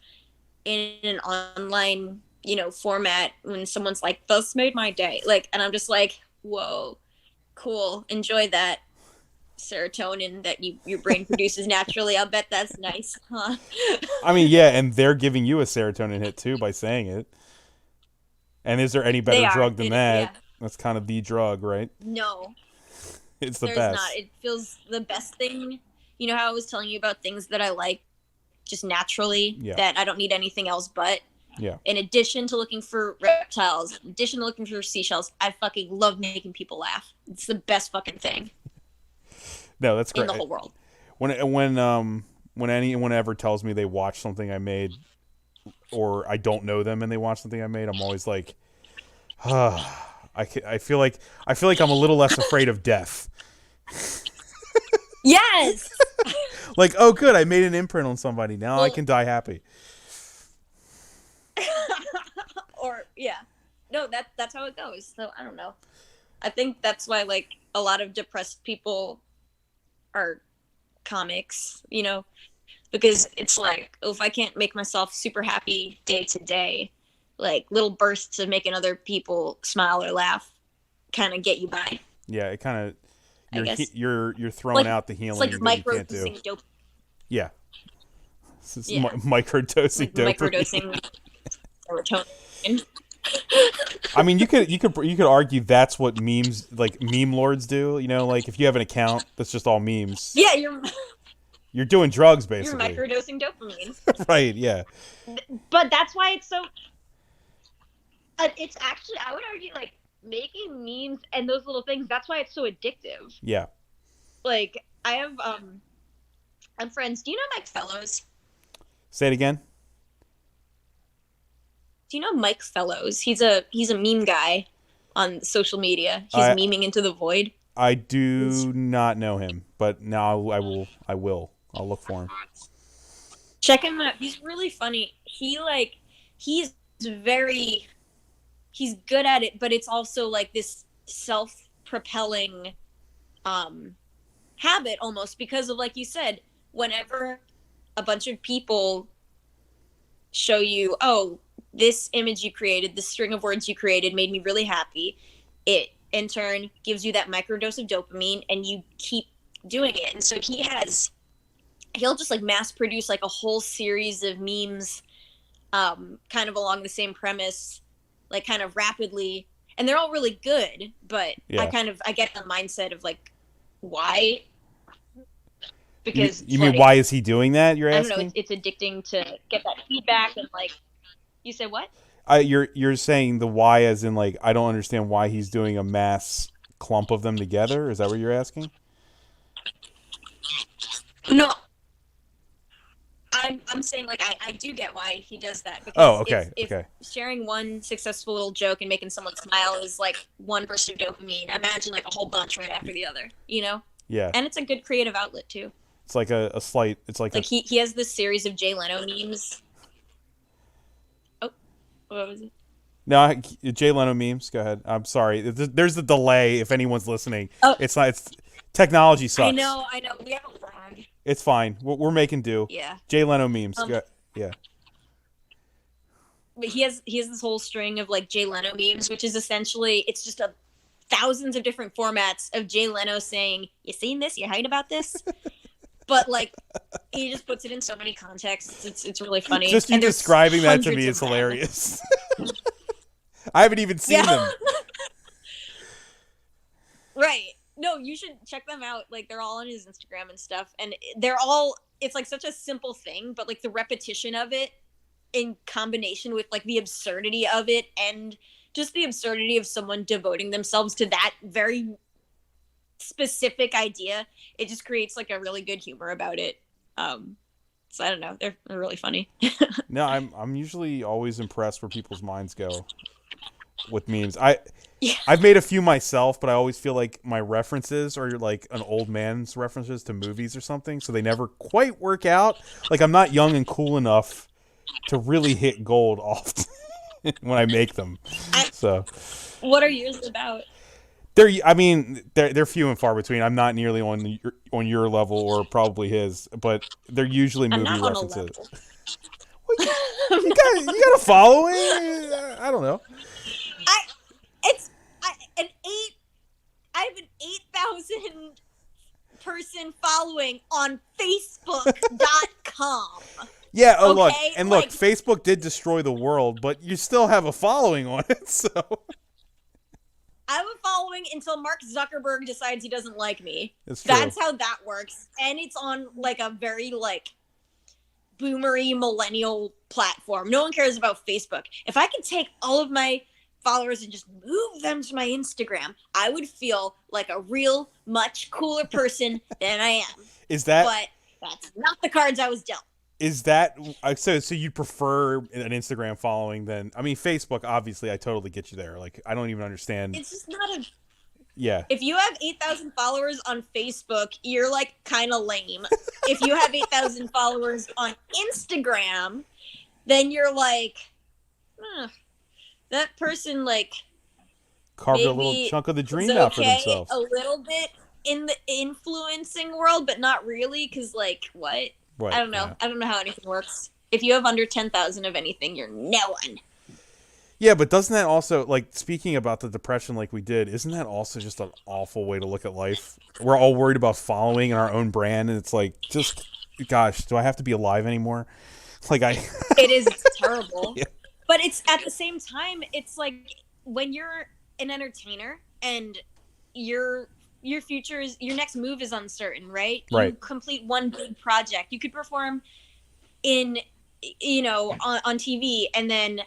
in an online, format, when someone's like, "This made my day," like, and I'm just like, "Whoa, cool, enjoy that." Serotonin that your brain produces naturally. I'll bet that's nice, huh? I mean, yeah, and they're giving you a serotonin hit too by saying it. And is there any better They are. drug than that? Yeah. That's kind of the drug, right? No, It's the there's not. best. It feels the best thing. You know how I was telling you about things that I like just naturally, Yeah. that I don't need anything else but. Yeah. In addition to looking for reptiles, in addition to looking for seashells, I fucking love making people laugh. It's the best fucking thing No, that's in great. the whole world. When anyone ever tells me they watched something I made, or I don't know them and they watch something I made, I'm always like, I feel like I'm a little less afraid of death. Yes. Like, oh, good, I made an imprint on somebody. Now I Well, can die happy. or yeah, no, that's how it goes. So I don't know. I think that's why like a lot of depressed people are comics, because it's like, oh, if I can't make myself super happy day to day, like little bursts of making other people smile or laugh kind of get you by. Yeah, it kind of I guess you're throwing like out the it's healing like that you can't do. microdosing dope. Yeah, this is Yeah, microdosing like dopamine. microdosing serotonin. I mean, you could argue that's what memes, like meme lords, do. Like if you have an account that's just all memes, Yeah, you're doing drugs you're basically. microdosing dopamine. Right? Yeah. But that's why it's so. It's actually, I would argue, like making memes and those little things. That's why it's so addictive. Yeah. Like I have I'm friends. Do you know Mike Fellows? Say it again. Do you know Mike Fellows? He's a meme guy on social media. He's I memeing into the void. I do not know him, but now I will. I'll look for him. Check him out. He's really funny. He's very he's good at it, but it's also like this self-propelling habit almost, because of, like you said, whenever a bunch of people show you, oh, this image you created, this string of words you created made me really happy, it in turn gives you that microdose of dopamine, and you keep doing it. And so he'll just like mass produce like a whole series of memes, kind of along the same premise, like kind of rapidly, and they're all really good, but Yeah. I get the mindset of like, why? Because You mean like, why is he doing that? You're I don't know, asking. it's addicting to get that feedback, and like, you say what? You're saying the why as in like I don't understand why he's doing a mass clump of them together. Is that what you're asking? No, I'm saying like I do get why he does that Oh, because okay, if okay. sharing one successful little joke and making someone smile is like one burst of dopamine, imagine like a whole bunch right after the other, you know? Yeah, And it's a good creative outlet too. it's like a slight. It's like a Like he has this series of Jay Leno memes. Oh, what was it? no Jay Leno memes. Go ahead. I'm sorry. There's a delay if anyone's listening. Oh, It's not. It's technology sucks. I know. We have a lag. It's fine. We're making do. Yeah. Jay Leno memes. Um, Yeah. but he has this whole string of like Jay Leno memes, which is essentially it's just a thousands of different formats of Jay Leno saying, "You seen this? You heard about this?" But like he just puts it in so many contexts. It's really funny. Just you and describing that to me hundreds is of them. hilarious. I haven't even seen them. Right. No, you should check them out. Like they're all on his Instagram and stuff, and they're all. It's like such a simple thing, but like the repetition of it in combination with like the absurdity of it and just the absurdity of someone devoting themselves to that very specific idea, it just creates like a really good humor about it. So I don't know, they're really funny. No, I'm usually always impressed where people's minds go with memes. Yeah. I've made a few myself, but I always feel like my references are like an old man's references to movies or something, so they never quite work out. Like I'm not young and cool enough to really hit gold often when I make them. So What are yours about? they're few and far between. I'm not nearly on your level or probably his, but they're usually I'm movie not on a references. level. Well, you got a following. I don't know. I have an 8,000 person following on Facebook.com. Yeah. Oh, Okay, look. like- Facebook did destroy the world, but you still have a following on it. So I have a following until Mark Zuckerberg decides he doesn't like me. it's true. That's how that works. And it's on like a very like boomery millennial platform. No one cares about Facebook. If I could take all of my followers and just move them to my Instagram, I would feel like a real much cooler person than I am. Is that But that's not the cards I was dealt. so you prefer an Instagram following than I mean Facebook? Obviously, I totally get you there. Like I don't even understand. It's just not a. Yeah. If you have 8,000 followers on Facebook, you're like kind of lame. If you have 8,000 followers on Instagram, then you're like, that person like Carved a maybe little chunk of the is dream out for okay themselves. a little bit in the influencing world, but not really, because like what? Right, I don't know. yeah. I don't know how anything works. If you have under 10,000 of anything, you're no one. Yeah, but doesn't that also, like, speaking about the depression like we did, isn't that also just an awful way to look at life? We're all worried about following our own brand, and it's like, just, gosh, do I have to be alive anymore? Like, It is terrible. Yeah. But it's at the same time, it's like when you're an entertainer and your future is, your next move is uncertain, right? You Right. complete one big project. You could perform in, on TV, and then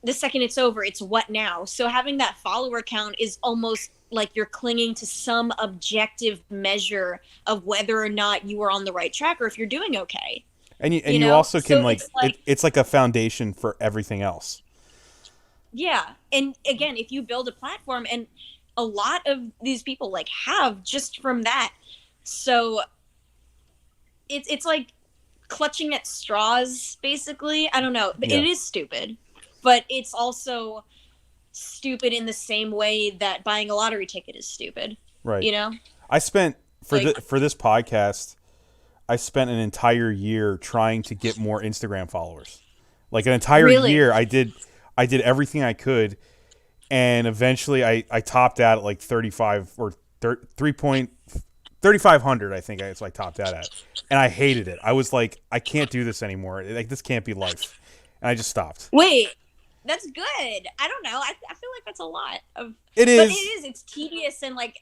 the second it's over, it's what now? So having that follower count is almost like you're clinging to some objective measure of whether or not you are on the right track or if you're doing okay. And you know? also can, So like, it's like a foundation for everything else. Yeah. And again, if you build a platform, and a lot of these people like have just from that. So it's like clutching at straws, basically. I don't know. But Yeah. It is stupid. But it's also stupid in the same way that buying a lottery ticket is stupid. Right. You know? I spent, for Like- for this podcast, I spent an entire year trying to get more Instagram followers. Like, an entire Really? year, I did everything I could, and eventually I topped out at like 35 or 3,500, I think that's what I topped out at. And I hated it. I was like, I can't do this anymore. Like, this can't be life. And I just stopped. Wait. That's good. I don't know. I feel like that's a lot of. It is. But it is. It's tedious and like.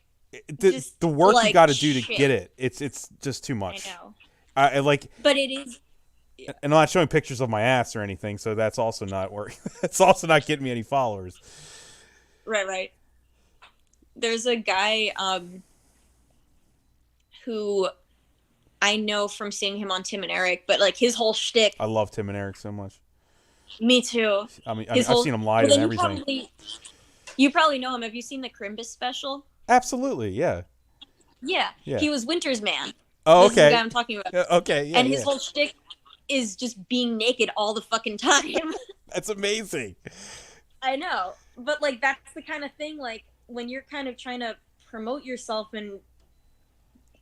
The work you like got to do to shit. get it. It's just too much. I know. I like. But it is Yeah. And I'm not showing pictures of my ass or anything, so that's also not working. It's also not getting me any followers. Right. There's a guy who I know from seeing him on Tim and Eric, but like his whole shtick. I love Tim and Eric so much. Me too. I mean, I've seen him live and everything. You probably know him. Have you seen the Crimbus special? Absolutely, yeah. Yeah. He was Winter's Man. Oh, this okay. is the guy I'm talking about. Okay, yeah. And his whole shtick is just being naked all the fucking time. That's amazing. I know, but like that's the kind of thing. Like when you're kind of trying to promote yourself, and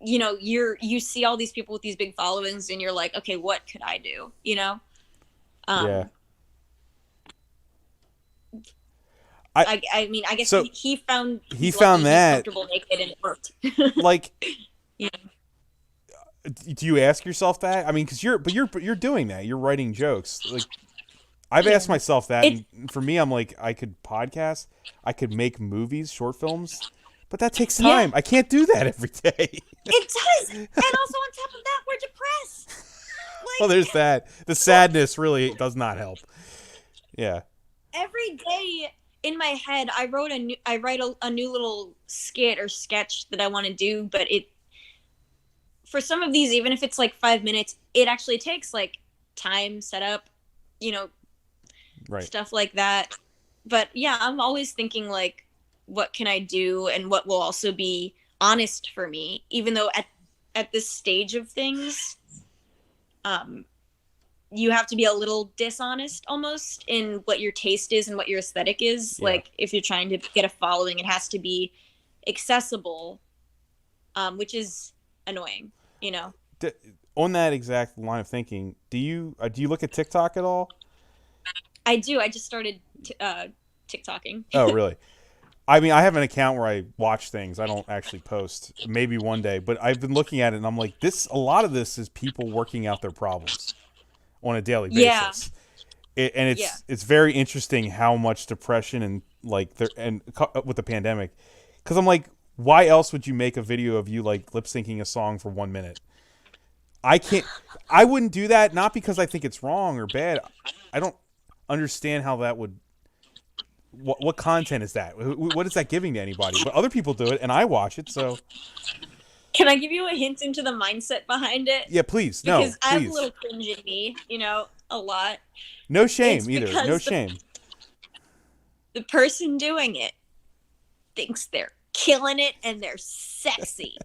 you know you see all these people with these big followings, and you're like, okay, what could I do? You know? Yeah. I mean, I guess so he found that comfortable naked and it worked. Like, yeah. Do you ask yourself that? I mean, because you're doing that. You're writing jokes. Like, I've asked myself that, and for me, I'm like, I could podcast, I could make movies, short films, but that takes time. I can't do that every day. It does, and also on top of that, we're depressed. Like, well, there's that. The sadness really does not help. Yeah. Every day in my head, I write a new little skit or sketch that I want to do, but for some of these, even if it's like 5 minutes, it actually takes like time, setup, you know, stuff like that. But yeah, I'm always thinking like, what can I do, and what will also be honest for me, even though at this stage of things, you have to be a little dishonest almost in what your taste is and what your aesthetic is. Yeah. Like if you're trying to get a following, it has to be accessible, which is annoying, you know. On that exact line of thinking, do you look at TikTok at all? I do. I just started TikToking. Oh, really? I mean, I have an account where I watch things. I don't actually post. Maybe one day, but I've been looking at it and I'm like, a lot of this is people working out their problems on a daily basis. It's very interesting how much depression and like with the pandemic, because I'm like, why else would you make a video of you like lip syncing a song for 1 minute? I wouldn't do that, not because I think it's wrong or bad. I don't understand how that would. What content is that? What is that giving to anybody? But other people do it, and I watch it. So, can I give you a hint into the mindset behind it? Yeah, please. Because I have a little cringe in me, you know, a lot. No shame either. No shame. The person doing it thinks they're killing it and they're sexy.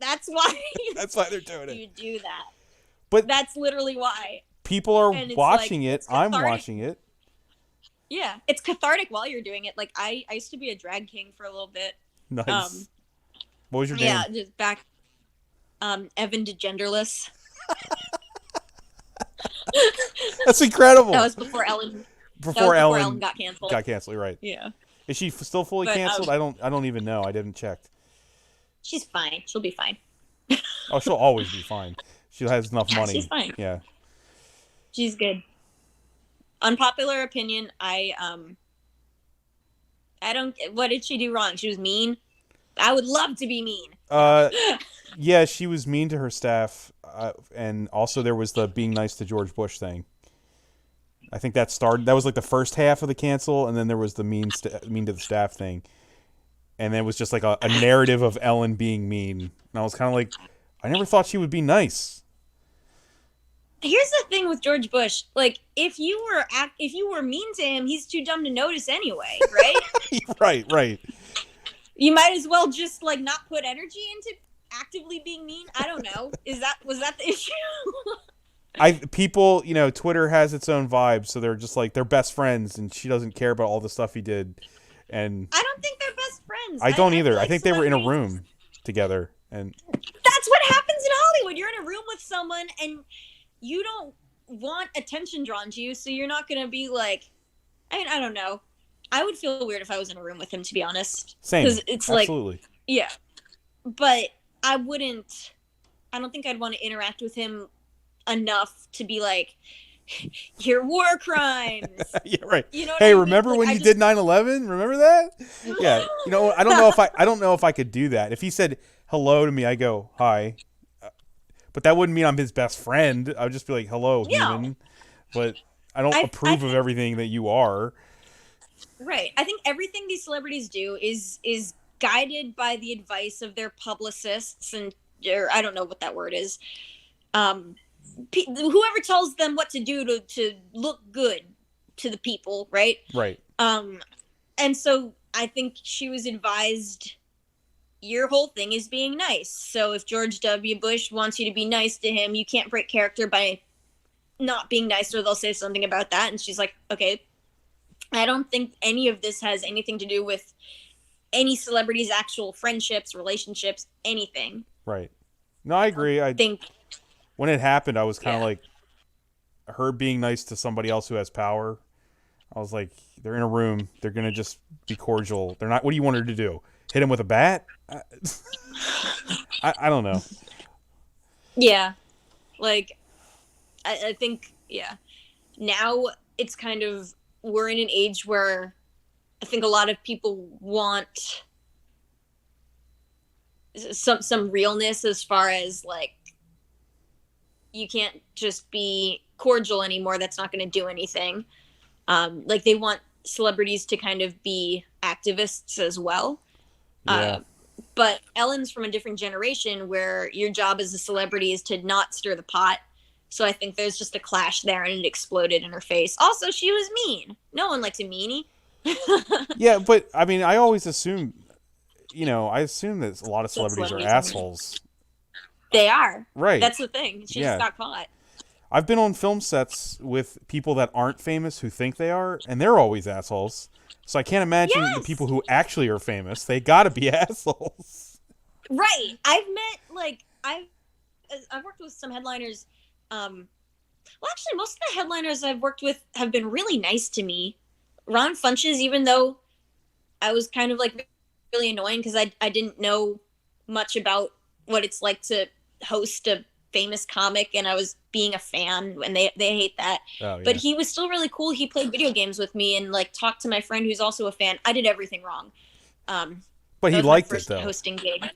That's why. That's why they're doing it. You do that. But that's literally why. People are watching it. I'm watching it. Yeah, it's cathartic while you're doing it. Like I used to be a drag king for a little bit. Nice. What was your name? Yeah, just back. Evan Degeneres. That's incredible. That was before Ellen. Before Ellen got canceled. Got canceled, right? Yeah. Is she still fully canceled? I don't even know. I didn't check. She's fine. She'll be fine. Oh, she'll always be fine. She has enough money. She's fine. Yeah. She's good. Unpopular opinion, I don't. What did she do wrong? She was mean. I would love to be mean. Yeah, she was mean to her staff, and also there was the being nice to George Bush thing. I think that was like the first half of the cancel, and then there was the mean to the staff thing, and then it was just like a narrative of Ellen being mean, and I was kind of like, I never thought she would be nice. Here's the thing with George Bush. Like, if you were mean to him, he's too dumb to notice anyway, right? Right. You might as well just like not put energy into actively being mean. I don't know. Was that the issue? People, you know, Twitter has its own vibe, so they're just like they're best friends, and she doesn't care about all the stuff he did. And I don't think they're best friends. I don't either. I think they were in a room together, and that's what happens in Hollywood. You're in a room with someone, and you don't want attention drawn to you, so you're not going to be like, I don't know. I would feel weird if I was in a room with him, to be honest. Same. Because it's absolutely. Like, yeah. But I don't think I'd want to interact with him enough to be like, your war crimes. Yeah, right. You know hey, remember when you did 9/11? Remember that? Yeah. You know, I don't know if I could do that. If he said hello to me, I go, hi. but that wouldn't mean I'm his best friend. I would just be like, hello, No, human. But I don't I approve of think everything that you are. right. I think everything these celebrities do is guided by the advice of their publicists and or I don't know what that word is. Um, whoever tells them what to do to look good to the people, right? Right. Um, and so I think she was advised your whole thing is being nice. So if George W. Bush wants you to be nice to him, you can't break character by not being nice, or they'll say something about that. And she's like, okay, I don't think any of this has anything to do with any celebrity's actual friendships, relationships, anything. Right. No, I agree. I Think, When it happened, I was kind of yeah. like her being nice to somebody else who has power. I was like, they're in a room. They're gonna just be cordial. They're not. What do you want her to do? Hit him with a bat? I don't know. Yeah. Like, I think, yeah. Now it's kind of, we're in an age where I think a lot of people want some realness as far as like you can't just be cordial anymore. That's not going to do anything. Like they want celebrities to kind of be activists as well. Yeah. But Ellen's from a different generation where your job as a celebrity is to not stir the pot. So I think there's just a clash there and it exploded in her face. Also, she was mean. No one likes a meanie. Yeah, but I mean, I always assume, I assume that a lot of That celebrities are celebrities are mean. assholes. They are. Right. That's the thing. She just Yeah. got caught. I've been on film sets with people that aren't famous who think they are, and they're always assholes. So I can't imagine the Yes. people who actually are famous. They gotta be assholes. Right. I've met like I've worked with some headliners. Well, actually, most of the headliners I've worked with have been really nice to me. Ron Funches, even though I was kind of like really annoying because I didn't know much about what it's like to host a famous comic, and I was being a fan, and they hate that. Oh But yeah. he was still really cool. He played video games with me and like talked to my friend who's also a fan. I did everything wrong. But That he was my liked it first though. hosting gig.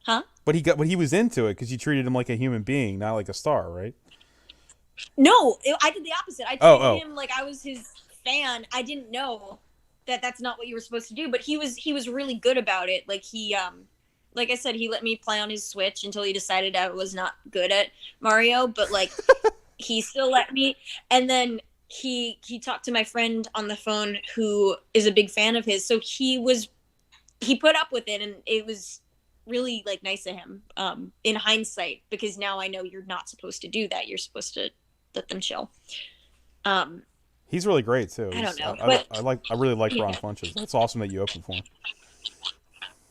Huh? But he was into it because you treated him like a human being, not like a star, right? No, I did the opposite. I Oh, treated oh. him like I was his fan. I didn't know that that's not what you were supposed to do, but he was really good about it. Like he like I said, he let me play on his Switch until he decided I was not good at Mario, but like he still let me. And then he talked to my friend on the phone who is a big fan of his, so he put up with it, and it was really like nice of him in hindsight, because now I know you're not supposed to do that. You're supposed to let them chill. um He's really great too. I don't know, I really like Ron yeah. Funches. That's awesome that you opened for him.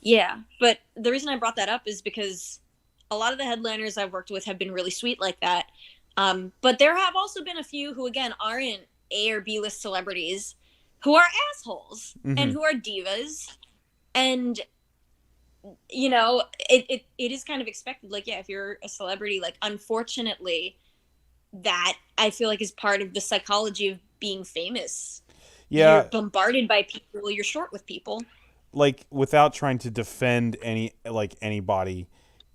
Yeah, but the reason I brought that up is because a lot of the headliners I've worked with have been really sweet like that. But there have also been a few who, again, aren't A or B list celebrities who are assholes and Mm-hmm. who are divas. And, it is kind of expected. Like, yeah, if you're a celebrity, like, unfortunately, that I feel like is part of the psychology of being famous. You're Yeah, bombarded by people, you're short with people. like without trying to defend anybody,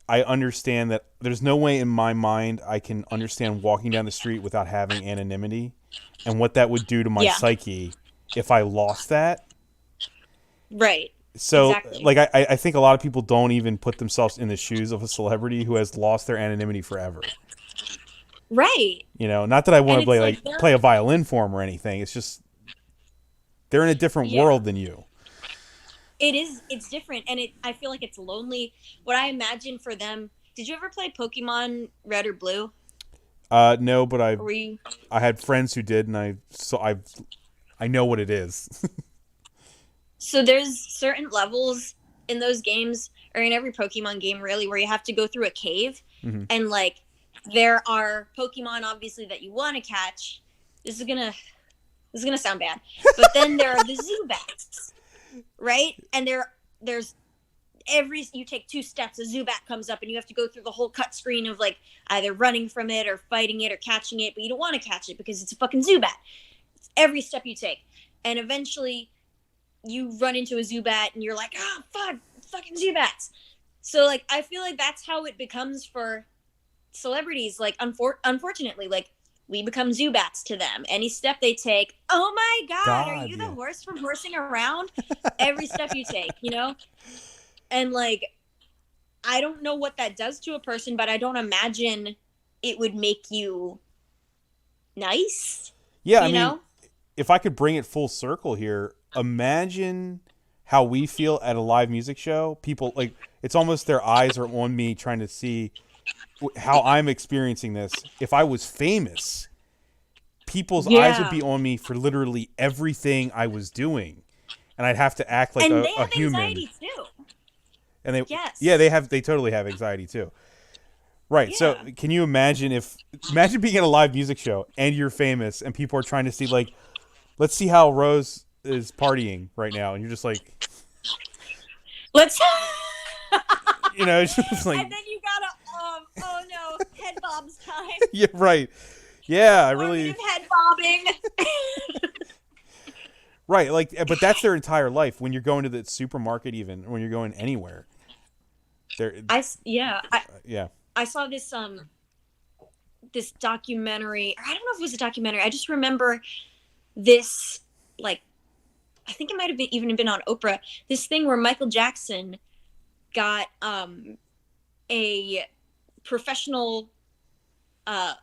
I understand that there's no way in my mind I can understand walking down the street without having anonymity and what that would do to my Yeah, psyche if I lost that. right. So, Exactly. like, I think a lot of people don't even put themselves in the shoes of a celebrity who has lost their anonymity forever. Right. Not that I want And to it's play like they're, play a violin for them or anything. It's just they're in a different yeah, world than you. it's different, and I feel like it's lonely. What I imagine for them, did you ever play Pokemon Red or Blue? No, but Or were you, I had friends who did, and I know what it is. so there's certain levels in those games, or in every Pokemon game really, where you have to go through a cave, Hmm. and like there are Pokemon obviously that you want to catch. This is gonna sound bad, but then there are the Zubats, right? And there's you take 2 steps, a Zubat comes up, and you have to go through the whole cut screen of like either running from it or fighting it or catching it, but you don't want to catch it because it's a fucking Zubat. It's every step you take, and eventually you run into a Zubat, and you're like, fucking Zubats. So like I feel like that's how it becomes for celebrities, like, unfortunately, like, we become Zubats to them. Any step they take, oh my God, are God, you the yeah. horse from horsing around? Every step you take, you know? And, like, I don't know what that does to a person, but I don't imagine it would make you nice, Yeah, I you mean, know? if I could bring it full circle here, imagine how we feel at a live music show. People like it's almost their eyes are on me trying to see how I'm experiencing this. If I was famous, people's eyes would Yeah. be on me for literally everything I was doing, and I'd have to act like And a, they a have human. anxiety too. And they, yeah, Yes. they totally have anxiety too. Right. So Yeah. can you imagine being at a live music show and you're famous and people are trying to see like, let's see how Rose is partying right now, and you're just like, Let's. it's just like, And then you gotta, oh no, head bobs time. yeah, right, yeah, I really, Formative head bobbing. right, like, but that's their entire life. When you're going to the supermarket, even when you're going anywhere, they're, Yeah, yeah, I saw this documentary. I don't know if it was a documentary. I just remember this, like, I think it might have even been on Oprah. This thing where Michael Jackson got a professional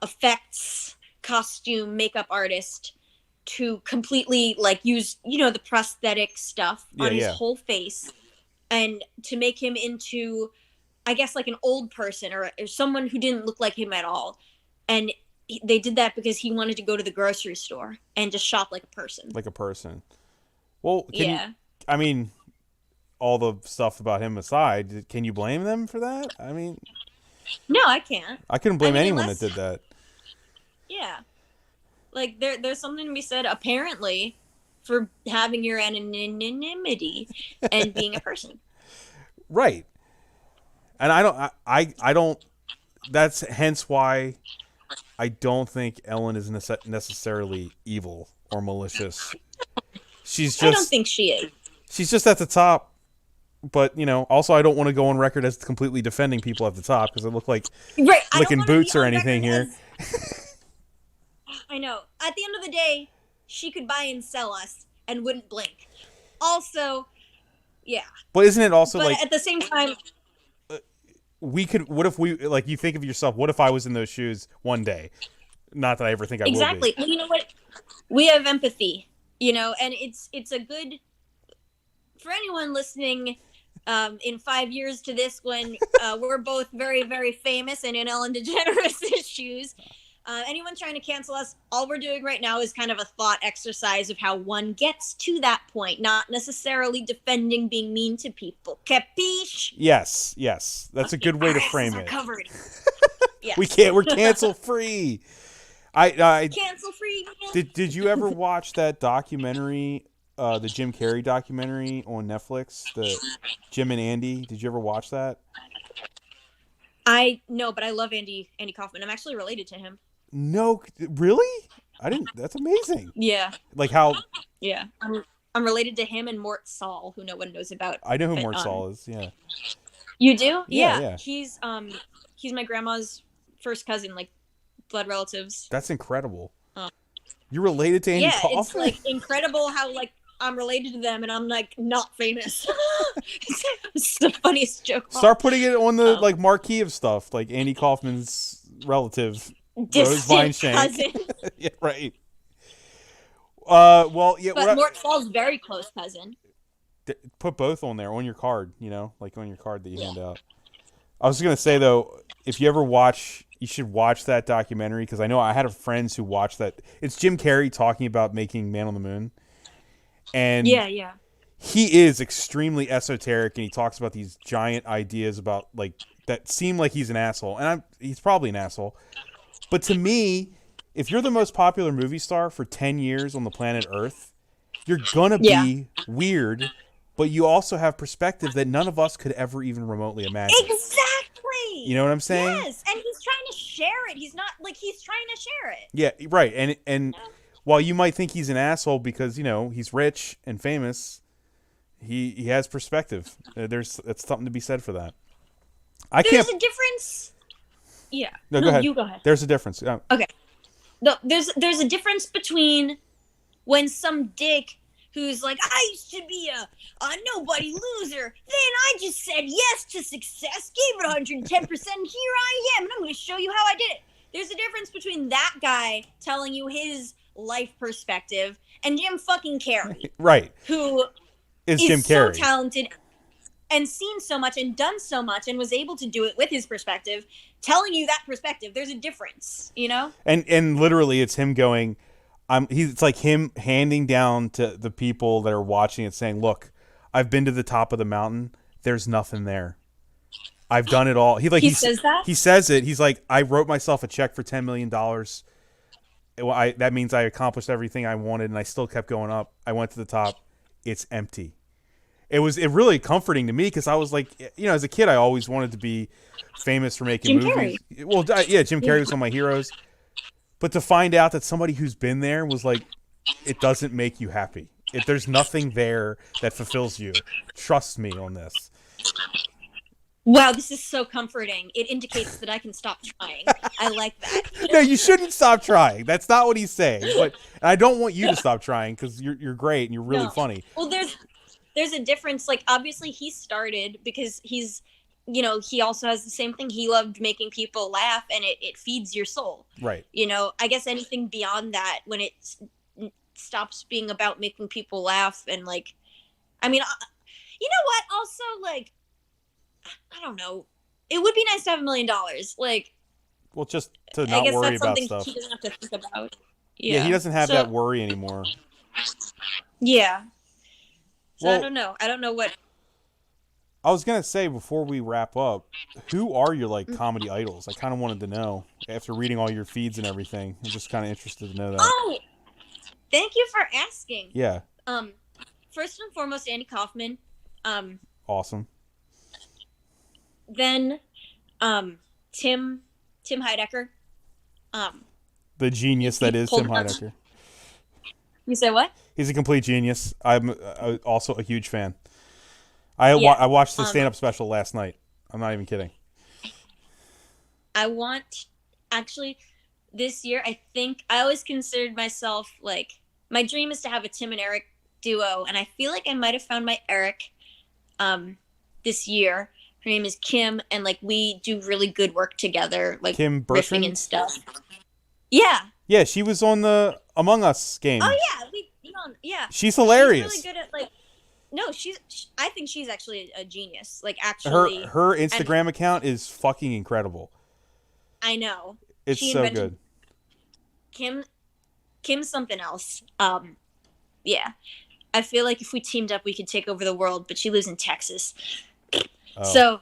effects costume makeup artist to completely, like, use the prosthetic stuff yeah, on his yeah, whole face, and to make him into, I guess, like an old person or someone who didn't look like him at all. And they did that because he wanted to go to the grocery store and just shop like a person. like a person. Well, can you? Yeah. I mean, all the stuff about him aside, can you blame them for that? I mean, No, I can't. I couldn't I blame mean, anyone unless, that did that. yeah, like there's something to be said apparently for having your anonymity and being a person. Right. And I don't. That's hence why I don't think Ellen is necessarily evil or malicious. She's I don't just think she is. she's just at the top. But also I don't want to go on record as completely defending people at the top because I look like Right. I don't licking want to be boots or on anything record here. as. I know. At the end of the day, she could buy and sell us and wouldn't blink. Also, yeah. But isn't it also But like at the same time, we could? What if we like? You think of yourself. What if I was in those shoes one day? Not that I ever think I will be. exactly. Well, you know what? We have empathy, and it's a good for anyone listening. In 5 years to this, when we're both very, very famous and in Ellen Degeneres' shoes, anyone trying to cancel us, all we're doing right now is kind of a thought exercise of how one gets to that point, not necessarily defending being mean to people. Capiche? Yes, that's a good way to frame it. Covered. Yes. We're cancel free. I Cancel free. did you ever watch that documentary, the Jim Carrey documentary on Netflix, the Jim and Andy? Did you ever watch that? I know, but I love Andy Kaufman. I'm actually related to him. No, really? I didn't. That's amazing. Yeah. Like how Yeah. I'm related to him and Mort Saul, who no one knows about. I know who but, Mort Saul is. Yeah. You do? Yeah. He's my grandma's first cousin, like blood relatives. That's incredible. You're related to Andy Kaufman? It's like incredible how like I'm related to them and I'm like not famous. It's the funniest joke. Start putting it on the like marquee of stuff, like Andy Kaufman's relative, Rose Distant Vineshank. cousin. Yeah, right. Well, yeah. But Mort Saul's very close cousin. Put both on there on your card, like on your card that you hand out. I was gonna say though, if you ever you should watch that documentary because I know I had friends who watched that. It's Jim Carrey talking about making Man on the Moon, and Yeah. he is extremely esoteric, and he talks about these giant ideas about like that seem like he's an asshole, and he's probably an asshole. But to me, if you're the most popular movie star for 10 years on the planet Earth, you're gonna be weird, but you also have perspective that none of us could ever even remotely imagine. Exactly. You know what I'm saying? Yes, and he's trying to share it. He's not like he's trying to share it. Yeah, right. And while you might think he's an asshole because he's rich and famous, he has perspective. That's something to be said for that. There's a difference. Yeah. No, go No, ahead. you go ahead. There's a difference. Okay. No, there's a difference between when some dick who's like, I used to be a nobody loser, then I just said yes to success, gave it 110%, and here I am, and I'm going to show you how I did it. There's a difference between that guy telling you his life perspective and Jim fucking Carrey, Right. who Is is Jim so Carrey. talented and seen so much and done so much and was able to do it with his perspective, telling you that perspective. There's a difference, you know? And literally it's him going, it's like him handing down to the people that are watching it saying, look, I've been to the top of the mountain. There's nothing there. I've done it all. He says that? He says it. He's like, I wrote myself a check for $10 million. That means I accomplished everything I wanted, and I still kept going up. I went to the top. It's empty. It really comforting to me because I was like, as a kid, I always wanted to be famous for making movies. Carrey. Well, yeah, Jim Carrey was one of my heroes. But to find out that somebody who's been there was like, it doesn't make you happy. There's nothing there that fulfills you. Trust me on this. Wow, this is so comforting. It indicates that I can stop trying. I like that. No, you shouldn't stop trying. That's not what he's saying. But I don't want you to stop trying because you're great and you're really funny. Well, there's a difference. Like, obviously, he started because he's, he also has the same thing. He loved making people laugh, and it feeds your soul. Right. I guess anything beyond that, when it stops being about making people laugh and, like, I mean, you know what? Also, like, I don't know. It would be nice to have $1 million. Like, well, just to not worry about stuff. He doesn't have to think about. Yeah, he doesn't have that worry anymore. Yeah. So well, I don't know what. I was gonna say before we wrap up, who are your comedy idols? I kind of wanted to know after reading all your feeds and everything. I'm just kind of interested to know that. Oh, thank you for asking. Yeah. First and foremost, Andy Kaufman. Awesome. Then, Tim Heidecker. The genius that is Tim Heidecker. You say what? He's a complete genius. I'm also a huge fan. I watched the stand-up special last night. I'm not even kidding. Actually, this year, I think I always considered myself, like, my dream is to have a Tim and Eric duo, and I feel like I might have found my Eric this year. Her name is Kim, and, like, we do really good work together, like, Kim riffing Bertrand? and stuff. Yeah. Yeah, she was on the Among Us game. Oh, yeah. Yeah. She's hilarious. She's really good at, like, no, I think she's actually a genius. Like, actually. Her Instagram account is fucking incredible. I know. It's so good. Kim's something else. Yeah. I feel like if we teamed up, we could take over the world, but she lives in Texas. Oh. So,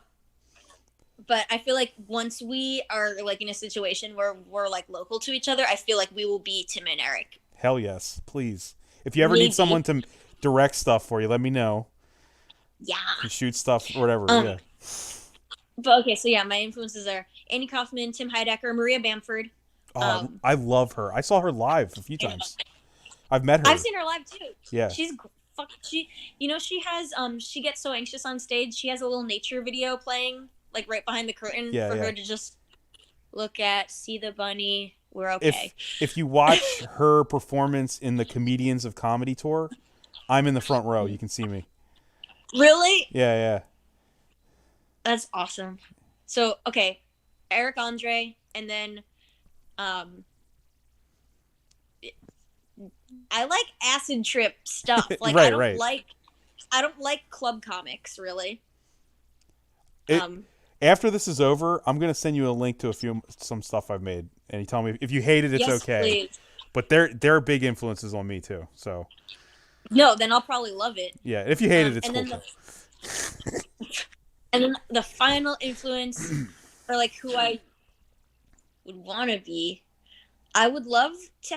but I feel like once we are, like, in a situation where we're, like, local to each other, I feel like we will be Tim and Eric. Hell yes, please. If you ever need someone to direct stuff for you, let me know. Yeah. You shoot stuff or whatever, yeah. But, okay, so, yeah, my influences are Andy Kaufman, Tim Heidecker, Maria Bamford. I love her. I saw her live a few times. I've met her. I've seen her live, too. Yeah. She has, she gets so anxious on stage, she has a little nature video playing, like, right behind the curtain for her to just see the bunny. We're okay. If you watch her performance in the Comedians of Comedy tour, I'm in the front row. You can see me. Really? Yeah. That's awesome. So, okay, Eric Andre, and then, I like acid trip stuff. Like, I don't like club comics, really. After this is over, I'm gonna send you a link to some stuff I've made, and you tell me if you hate it, it's okay. Please. But they're big influences on me too. So. No, then I'll probably love it. Yeah, if you hate it, it's cool. And then the final influence, or like who I would want to be, I would love to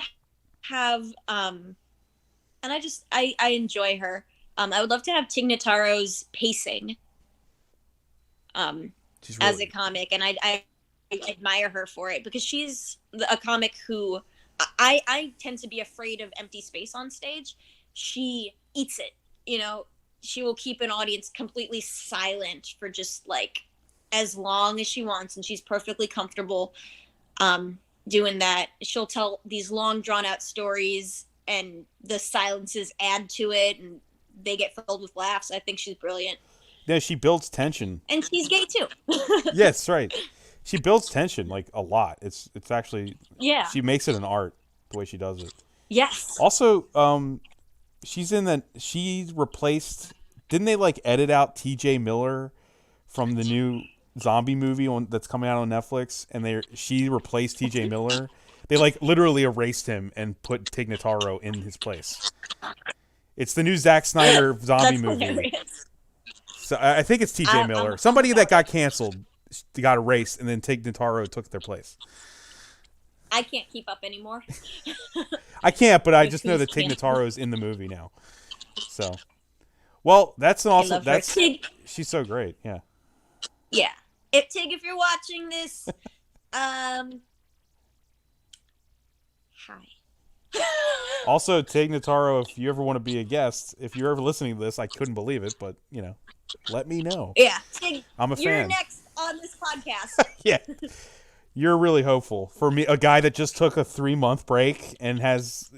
have, and I enjoy her. I would love to have Tig Notaro's pacing. As a comic, and I admire her for it because she's a comic who I tend to be afraid of empty space on stage. She eats it, she will keep an audience completely silent for just like as long as she wants, and she's perfectly comfortable doing that. She'll tell these long, drawn-out stories, and the silences add to it, and they get filled with laughs. I think she's brilliant. Yeah, she builds tension. And she's gay, too. Yes, right. She builds tension, like, a lot. It's actually... Yeah. She makes it an art, the way she does it. Yes. Also, she's in that... She replaced... Didn't they, like, edit out T.J. Miller from the new zombie movie that's coming out on Netflix? And she replaced T.J. Miller. They, like, literally erased him and put Tig Notaro in his place. It's the new Zack Snyder zombie movie. Hilarious. So I think it's T.J. Miller. Somebody that got canceled got erased, and then Tig Notaro took their place. I can't keep up anymore. I can't, but I just know that Tig Notaro is in the movie now. So, well, that's awesome. She's so great. Yeah. Yeah. Tig, if you're watching this, hi. Also, Tig Notaro, if you ever want to be a guest, if you're ever listening to this, I couldn't believe it, but let me know. Yeah, Tig, I'm a fan. You're next on this podcast. Yeah. You're really hopeful. For me, a guy that just took a 3-month break and has,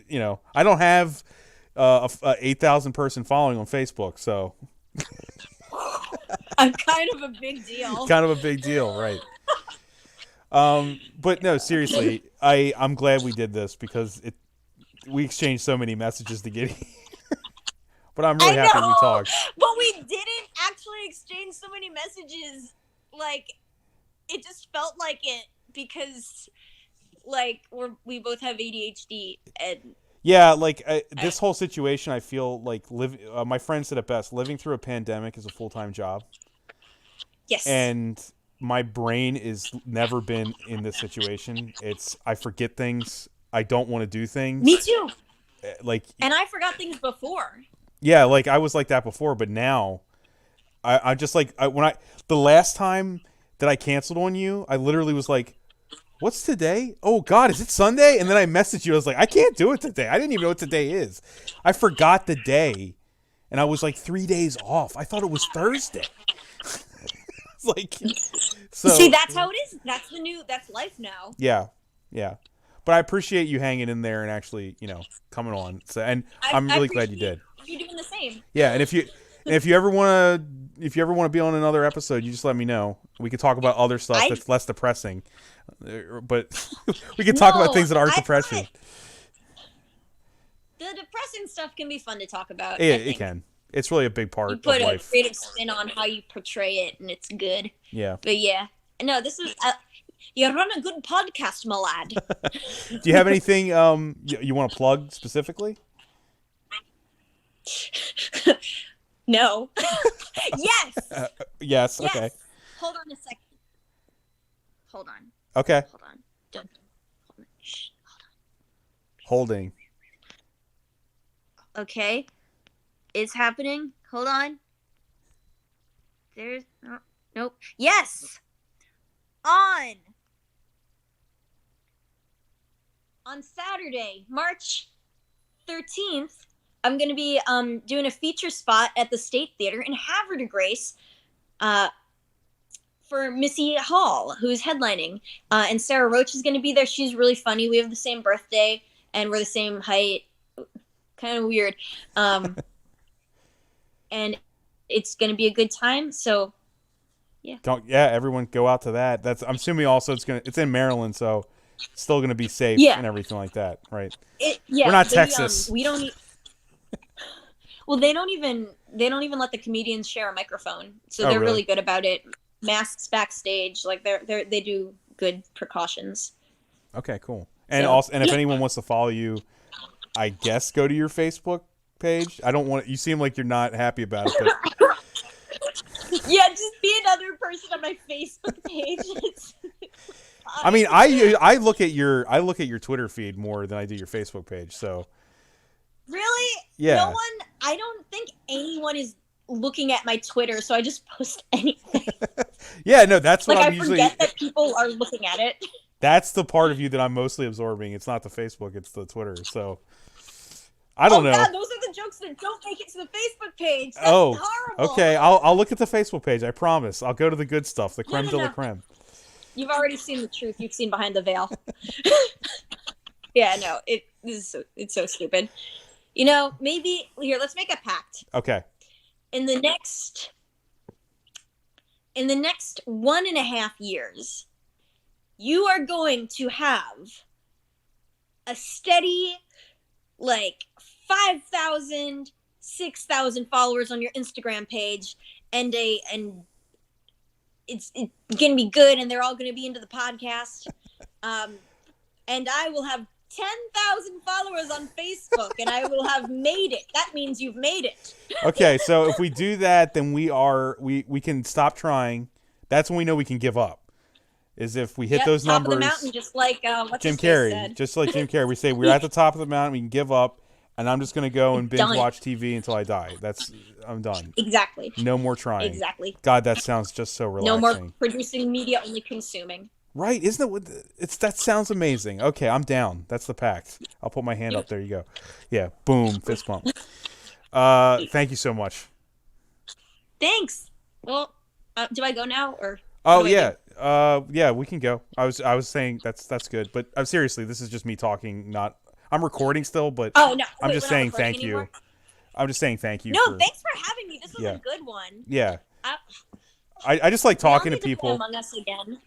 I don't have a 8,000 person following on Facebook, so. I'm kind of a big deal. Kind of a big deal, right. But no, seriously, I'm glad we did this because we exchanged so many messages to get here. But I'm really happy we talked. But we didn't actually exchange so many messages. Like, it just felt like it because, like, we both have ADHD and. Yeah, like this whole situation, I feel like my friend said it best. Living through a pandemic is a full-time job. Yes. And my brain has never been in this situation. I forget things. I don't want to do things. Me too. And I forgot things before. Yeah, like I was like that before, but now I just like the last time that I canceled on you, I literally was like, "What's today? Oh God, is it Sunday?" And then I messaged you. I was like, "I can't do it today. I didn't even know what today is. I forgot the day, and I was like 3 days off. I thought it was Thursday." It's like, so see, that's how it is. That's life now. Yeah. But I appreciate you hanging in there and actually, coming on. So, and I'm really glad you did. You're doing the same. Yeah, and if you ever want to be on another episode, you just let me know. We could talk about other stuff that's less depressing. But we could talk about things that aren't depressing. The depressing stuff can be fun to talk about. Yeah, it can. It's really a big part of life. You put a creative spin on how you portray it, and it's good. Yeah. But yeah, no, this is you run a good podcast, my lad. Do you have anything you want to plug specifically? No. Yes. Yes. Okay. Hold on a second. Hold on. Okay. Hold on. Don't. Hold on. Shh. Hold on. Holding. Okay. It's happening. Hold on. There's nope. Yes. On Saturday, March 13th, I'm going to be doing a feature spot at the State Theater in Havre de Grace for Missy Hall, who's headlining. And Sarah Roach is going to be there. She's really funny. We have the same birthday, and we're the same height. Kind of weird. And it's going to be a good time, so yeah. Everyone go out to that. I'm assuming also it's in Maryland, so it's still going to be safe and everything like that, right? We're not Texas. We don't well, they don't even let the comedians share a microphone. So they're really good about it. Masks backstage, like they do good precautions. Okay, cool. And if anyone wants to follow you, I guess go to your Facebook page. I don't want you seem like you're not happy about it, but yeah, just be another person on my Facebook page. I mean, I look at your Twitter feed more than I do your Facebook page, so really? Yeah. I don't think anyone is looking at my Twitter, so I just post anything. Yeah, no, that's what like I'm I usually forget that people are looking at it. That's the part of you that I'm mostly absorbing. It's not the Facebook, it's the Twitter. So I don't know. God, those are the jokes that don't make it to the Facebook page. That's Oh, horrible. okay. I'll look at the Facebook page. I promise. I'll go to the good stuff, the creme de la creme. You've already seen the truth. You've seen behind the veil. Yeah, no, it's so stupid. You know, maybe here, let's make a pact. Okay. In the next 1.5 years, you are going to have a steady, like 5,000, 6,000 followers on your Instagram page, and it's gonna be good, and they're all gonna be into the podcast. And I will have 10,000 followers on Facebook, and I will have made it. That means you've made it. Okay, so if we do that, then we can stop trying. That's when we know we can give up. Is if we hit those top numbers. Of the mountain, just like Jim Carrey said. Just like Jim Carrey. We say we're at the top of the mountain, we can give up, and I'm just going to go and binge watch TV until I die. I'm done. Exactly. No more trying. Exactly. God, that sounds just so relaxing. No more producing media, only consuming. Right? Isn't it? That sounds amazing. Okay, I'm down. That's the pact. I'll put my hand up. There you go. Yeah. Boom. Fist bump. Thank you so much. Thanks. Well, do I go now or? Oh yeah. Yeah, we can go. I was saying that's good, but seriously, this is just me talking. I'm recording still, but oh no, I'm just saying thank you. Anymore? I'm just saying thank you. No, thanks for having me. This was a good one. Yeah. I just like talking to people. Play Among Us again.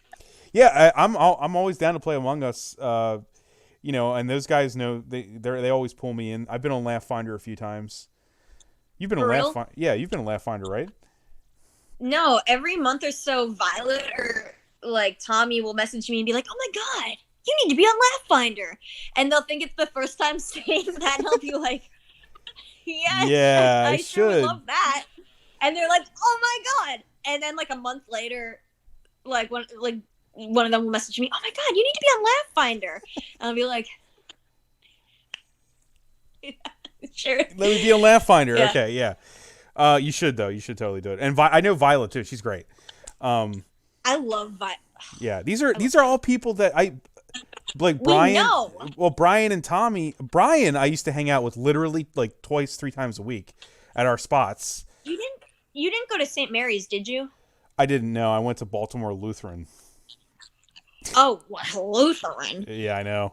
Yeah, I'm always down to play Among Us. You know, and those guys know they always pull me in. I've been on Laugh Finder a few times. You've been on Laugh Finder. Yeah, you've been on Laugh Finder, right? No, every month or so, Violet or like Tommy will message me and be like, "Oh my god, you need to be on Laugh Finder," and they'll think it's the first time saying that, and I'll be like, "Yes, yeah, I sure should would love that," and they're like, "Oh my god," and then like a month later, one of them will message me, "Oh my god, you need to be on Laugh Finder," and I'll be like, "Sure." Let me be on Laugh Finder. Yeah. Okay, yeah. You should though. You should totally do it. And I know Violet too. She's great. I love Violet. Yeah, these are all people that I like. Brian. We know. Well, Brian and Tommy. Brian, I used to hang out with literally like twice, 3 times a week at our spots. You didn't go to St. Mary's, did you? I didn't know. I went to Baltimore Lutheran. Oh, Lutheran. Yeah, I know.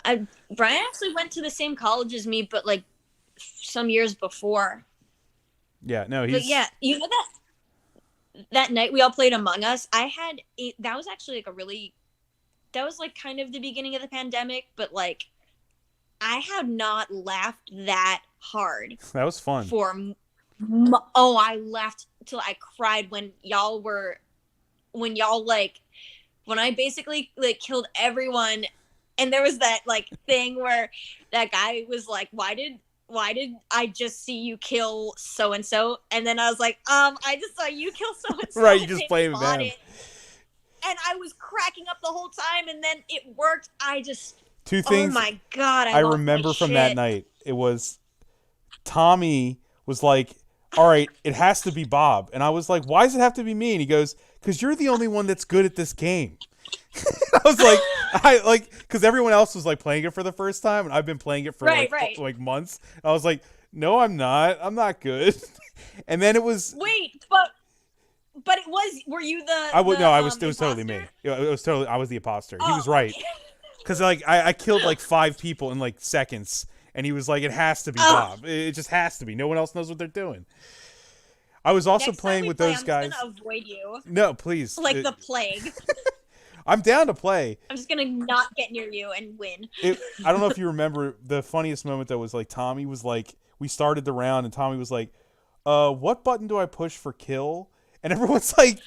Brian actually went to the same college as me, but like some years before. Yeah, no, he's. But yeah, you know that night we all played Among Us. That was actually that was like kind of the beginning of the pandemic, but like I had not laughed that hard. That was fun. I laughed till I cried when I basically like killed everyone, and there was that like thing where that guy was like, why did I just see you kill so and so? And then I was like, I just saw you kill so and so. Right, you just played with them. And I was cracking up the whole time, and then it worked. Two things. Oh my god! I remember from that night. It was Tommy was like, "All right, it has to be Bob," and I was like, "Why does it have to be me?" And he goes, "Because you're the only one that's good at this game." I was like, because everyone else was like playing it for the first time, and I've been playing it for like months. I was like, "No, I'm not. I'm not good." And then it was. Wait, but it was. Were you the? It was imposter? totally me. It was totally. I was the imposter. He was right. Because like I killed like 5 people in like seconds, and he was like, "It has to be Bob. It just has to be. No one else knows what they're doing." I was also playing with those guys. I'm gonna avoid you. No, please. Like the plague. I'm down to play. I'm just gonna not get near you and win. I don't know if you remember the funniest moment though was like Tommy was like, we started the round and Tommy was like, what button do I push for kill? And everyone's like,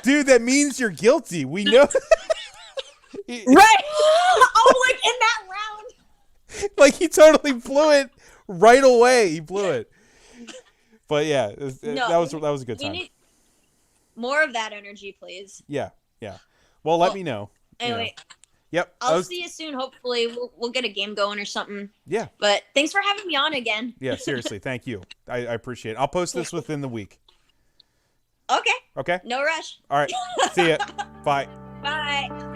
dude, that means you're guilty. We know. Right. Oh, like in that round. Like he totally blew it right away. He blew it. But yeah, that was a good time. We need more of that energy, please. Yeah. Well, let me know. Anyway. Yep. I'll see you soon. Hopefully, we'll get a game going or something. Yeah. But thanks for having me on again. Yeah, seriously, thank you. I appreciate it. I'll post this within the week. Okay. Okay. No rush. All right. See ya. Bye. Bye.